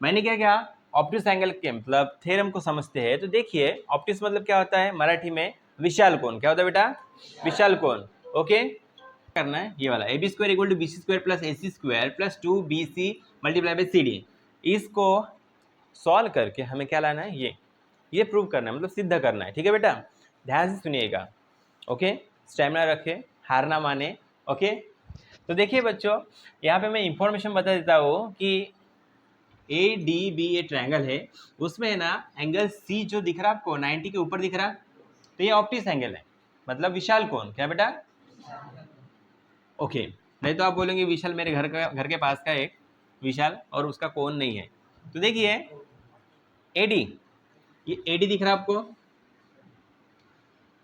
मैंने क्या किया, ऑप्टिक्स एंगल के मतलब थ्योरम को समझते हैं, तो देखिए ऑप्टिक्स मतलब क्या होता है मराठी में, विशाल कोण, क्या होता है बेटा, विशाल कोण, ओके करना है ये वाला, A B square equal to B C square plus A C square plus 2bc multiply by C D, इसको सॉल्व करके हमें क्या लाना है, ये प्रूव करना है, मतलब सिद्ध करना है, ठीक है बेटा, ध्यान से सुनिएगा, ओके, स्टेमिना रखे, हार ना माने, ओके। तो देखिए बच्चों यहाँ पे मैं इंफॉर्मेशन बता देता हूँ कि ए डी बी ये ट्रायंगल है, उसमें है ना एंगल सी जो दिख रहा है आपको 90 के ऊपर दिख रहा, तो ये ऑप्टिक्स एंगल है, मतलब विशाल कोण, क्या बेटा, ओके। नहीं तो आप बोलेंगे विशाल मेरे घर के पास का एक विशाल और उसका कोण नहीं है, तो देखिए एडी, ये एडी दिख रहा है आपको,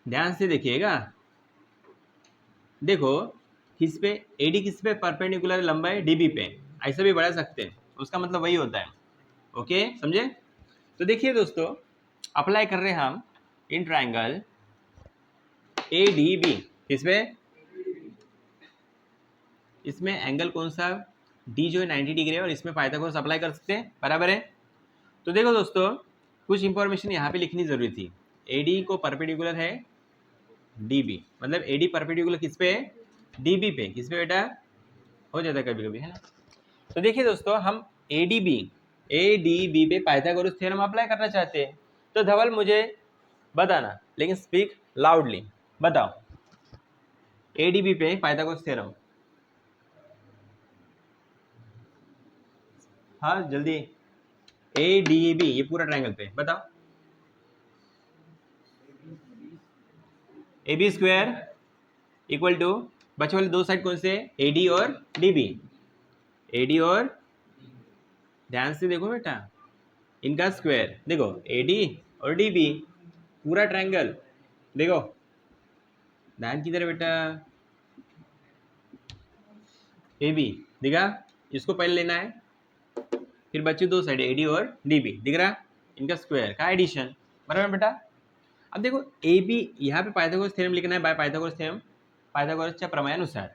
ध्यान से देखिएगा, देखो किस पे एडी, किस पे परपेंडिकुलर लंबाई डीबी पे, ऐसा भी बढ़ा सकते हैं, उसका मतलब वही होता है, ओके समझे। तो देखिए दोस्तों अप्लाई कर रहे हैं हम इन ट्रायंगल ए डी बी, किस पे, इसमें एंगल कौन सा, डी जो है 90 डिग्री है, और इसमें पाइथागोरस अप्लाई कर सकते हैं, बराबर है। तो देखो दोस्तों कुछ इंफॉर्मेशन यहाँ पे लिखनी जरूरी थी, एडी को परपेंडिकुलर है डीबी, मतलब एडी परपेंडिकुलर किस पे है, डीबी पे, किस पे बेटा, हो जाता है कभी कभी, है ना। तो देखिए दोस्तों हम एडीबी पे पाइथागोरस थ्योरम अप्लाई करना चाहते हैं, तो धवल मुझे बताना, लेकिन स्पीक लाउडली, बताओ एडीबी पे पाइथागोरस थ्योरम, हाँ जल्दी, ए डी बी ये पूरा ट्रायंगल पे बताओ। A B square equal to बचे वाले दो साइड कौन से, ए डी और डी बी। ए डी और, ध्यान से देखो बेटा, इनका स्क्वायर देखो, ए डी और डी बी पूरा ट्रायंगल देखो, ध्यान किधर है बेटा, ए बी दिखा, इसको पहले लेना है, फिर बच्चे दो साइड ए डी और डी बी दिख रहा, इनका स्क्वायर का एडिशन, बराबर बेटा। अब देखो ए बी, यहाँ पे पाइथागोरस थ्योरम लिखना है, बाय पाइथागोरस थ्योरम, पाइथागोरसच्या प्रमेयानुसार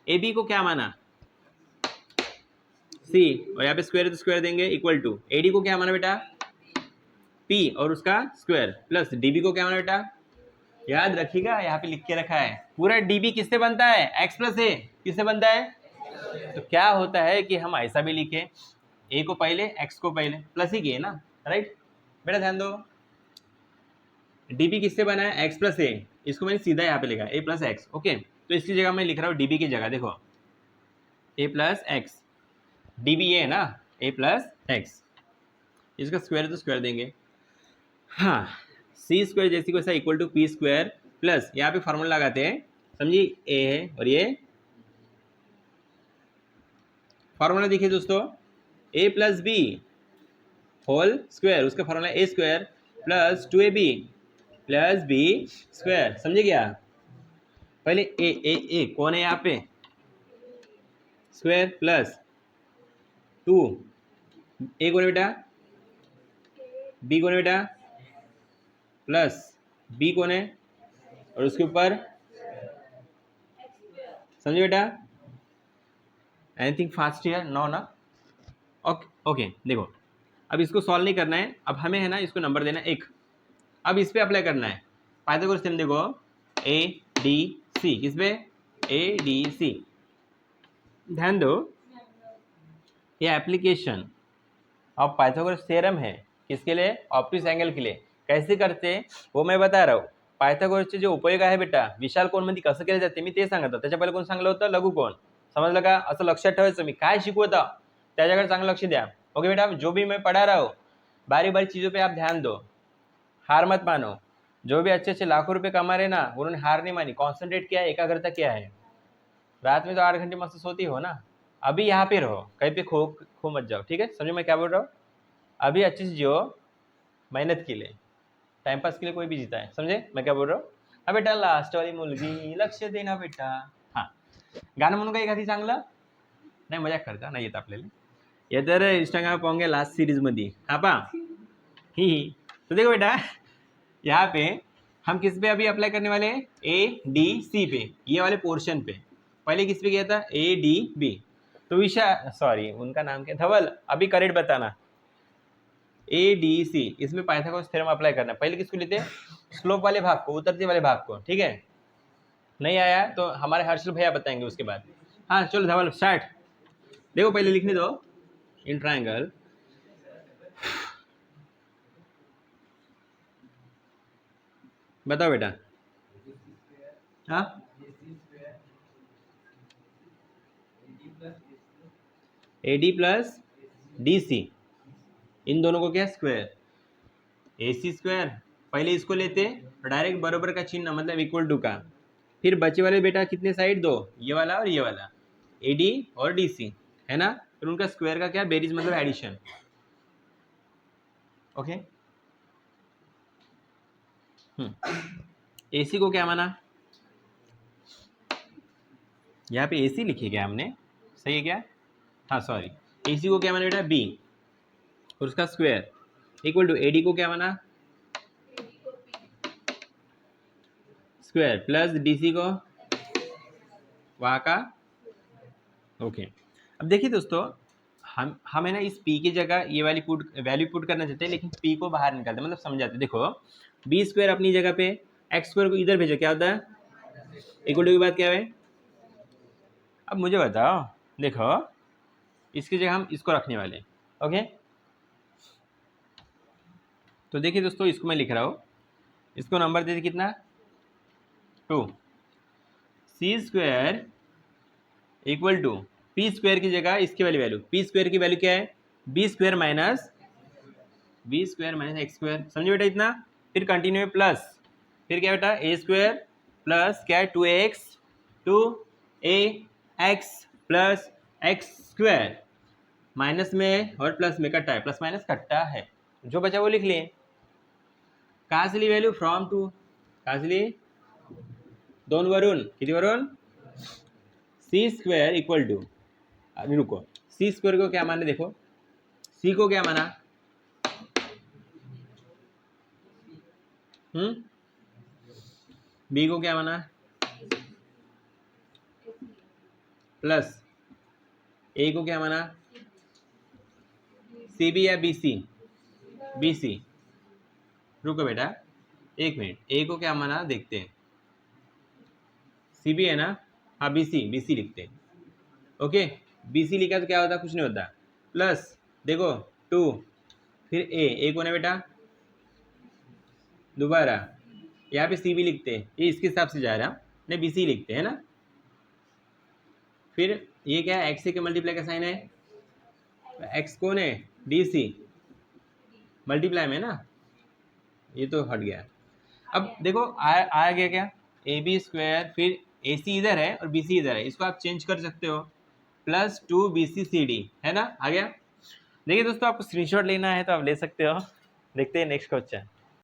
ए बी को क्या माना, सी, और यहाँ पे स्क्वायर तो स्क्वायर देंगे इक्वल टू, ए डी को क्या माना बेटा, पी और उसका स्क्वायर, प्लस डी बी को क्या माना बेटा, याद रखिएगा यहाँ पे लिख के रखा है, पूरा डी बी किससे बनता है, एक्स प्लस ए, किससे बनता है, तो क्या होता है कि हम ऐसा भी लिखे, ए को पहले एक्स को पहले, प्लस ही किए ना, राइट बेटा, ध्यान दो, डी बी किससे बना है, एक्स प्लस ए, इसको मैंने सीधा यहाँ पे लिखा ए प्लस एक्स, ओके, तो इसकी जगह मैं लिख रहा हूँ डी बी की जगह देखो, A plus X, D B ये है ना, ए प्लस एक्स, इसका स्क्वायर तो स्क्वायर देंगे, हाँ, सी स्क्वायर जैसी को ऐसा equal to P square, plus यहाँ पे फार्मूला लगाते हैं, समझिए ए है और ये फार्मूला देखिए दोस्तों, A plus B whole square, उसका formula A square plus 2ab plus B square, समझे क्या, पहले ए कौन है यहाँ पे, स्क्वायर प्लस 2, ए कौन है बेटा, बी कौन है बेटा, प्लस बी कौन है, और उसके ऊपर, समझे बेटा, एनीथिंग फास्ट हियर, नो ना, ओके ओके, देखो अब इसको सॉल्व नहीं करना है, अब हमें है ना इसको नंबर देना है 1, अब इस पे अप्लाई करना है पाइथागोरस थ्योरम, देखो ए डी सी, किस पे, ए डी सी, ध्यान दो, ये एप्लीकेशन ऑफ पाइथागोरस थ्योरम है, किसके लिए, ऑप्टिक्स एंगल के लिए, कैसे करते वो मैं बता रहा हूँ, पायथागोरसचे जे उपयोग आहे बेटा, विशाल कोनमध्ये कसं केलं जाते मी ते सांगत, त्याच्या पहिले कोण सांगलं होतं, लघुकोन, समजलं का, असं लक्षात ठेवायचं, मी काय शिकवता त्याच्याकडे चांगलं लक्ष द्या, ओके बेटा, जो भी मैं पढ़ा रहा हूँ बारी बारी चीज़ों पे आप ध्यान दो, हार मत मानो, जो भी अच्छे अच्छे लाखों रुपए कमा रहे ना, उन्होंने हार नहीं मानी, कॉन्सेंट्रेट किया है, एकाग्रता किया है, रात में तो 8 घंटे मस्त सोती हो ना, अभी यहाँ पे रहो, कहीं पे खो मत जाओ, ठीक है, समझो मैं क्या बोल रहा हूँ, अभी अच्छे से जियो, मेहनत के लिए, टाइम पास के लिए कोई भी जीता है, समझे मैं क्या बोल रहा हूँ, हा बेटा लास्ट वाली मुलगी लक्ष देना बेटा, हां, गाणं म्हणू का एखादी चांगलं, नाही मजाक करता, नाही येत आपल्याला, ये तर इंस्टाग्राम पाऊंगे लास्ट सीरीज मध्ये, हाँ पा ही, तो देखो बेटा यहाँ पे हम किस पे अभी अप्लाई करने वाले हैं, ए डी सी पे, ये वाले पोर्शन पे, पहले किस पे किया था, ए डी बी, तो विशाल, सॉरी उनका नाम क्या, धवल, अभी करेक्ट बताना, ए डी सी, इसमें पाइथागोरस थ्योरम अप्लाई करना, पहले किसको लेते हैं, स्लोप वाले भाग को, उतरते वाले भाग को, ठीक है, नहीं आया तो हमारे हर्षल भैया बताएंगे उसके बाद, हाँ चलो धवल स्टार्ट, देखो पहले लिखने दो, इन ट्रायंगल, बताओ बेटा, हाँ A D plus D C, इन दोनों को क्या, स्क्वायर, ए सी स्क्वायर, पहले इसको लेते डायरेक्ट बराबर का चिन्ह, मतलब इक्वल टू का, फिर बचे वाले बेटा कितने साइड, दो, ये वाला और ये वाला, ए डी और डी सी है ना, फिर उनका स्क्वायर का क्या, बेरीज मतलब एडिशन, ओके, एसी को क्या माना, यहाँ पे एसी लिखी गया हमने, सही है क्या, हाँ सॉरी, एसी को क्या माना बेटा, बी, और उसका स्क्वायर इक्वल टू एडी को क्या माना, स्क्वायर, प्लस डीसी को वहाँ का, ओके, अब देखिए दोस्तों, हम है ना इस पी की जगह ये वाली वैल्यू पुट करना चाहते हैं, लेकिन पी को बाहर निकालते हैं, मतलब समझाते, देखो बी स्क्वायर अपनी जगह पे, एक्स स्क्वायर को इधर भेजो, क्या होता है, इक्वल टू की बात क्या है, अब मुझे बताओ, देखो इसकी जगह हम इसको रखने वाले, ओके, तो देखिए दोस्तों, इसको मैं लिख रहा हूँ, इसको नंबर दे कितना, 2, C square equal to P square की जगह इसकी वाली वैल्यू, पी स्क्वायर की वैल्यू क्या है, B square minus X square, समझे बेटा इतना। फिर कंटिन्यू प्लस, फिर क्या बेटा ए स्क्वायर प्लस क्या है 2x two A X plus X square, minus में और प्लस में कट्टा है, प्लस माइनस कट्टा है, जो बचा वो लिख लिए। कहाँ से ली वैल्यू, फ्रॉम टू, कहाँ से ली, दोन वरून, किती वरून, सी स्क्वायर इक्वल टू, अभी रुको, सी स्क्वायर को क्या माने, देखो सी को क्या माना, बी को क्या माना, प्लस ए को क्या माना, सी बी या बी सी, बी सी, रुको बेटा एक मिनट, ए को क्या माना देखते हैं, सी बी है ना, हाँ बी सी लिखते हैं, ओके, बी सी लिखा तो क्या होता, कुछ नहीं होता, प्लस देखो 2, फिर ए को ना बेटा, दोबारा यहाँ पे सी बी लिखते हैं, ये इसके हिसाब से जा रहा, नहीं बी सी लिखते हैं ना, फिर ये क्या है, एक्स के मल्टीप्लाई का साइन है, एक्स कौन है, डी सी, मल्टीप्लाई में ना, ये तो हट गया। अब देखो आ गया क्या, ए बी स्क्वायर, फिर ए सी इधर है और बी सी इधर है, इसको आप चेंज कर सकते हो, plus 2 B C C D, है ना, आ गया। देखिए दोस्तों, आपको स्क्रीनशॉट लेना है तो आप ले सकते हो। देखते हैं नेक्स्ट क्वेश्चन।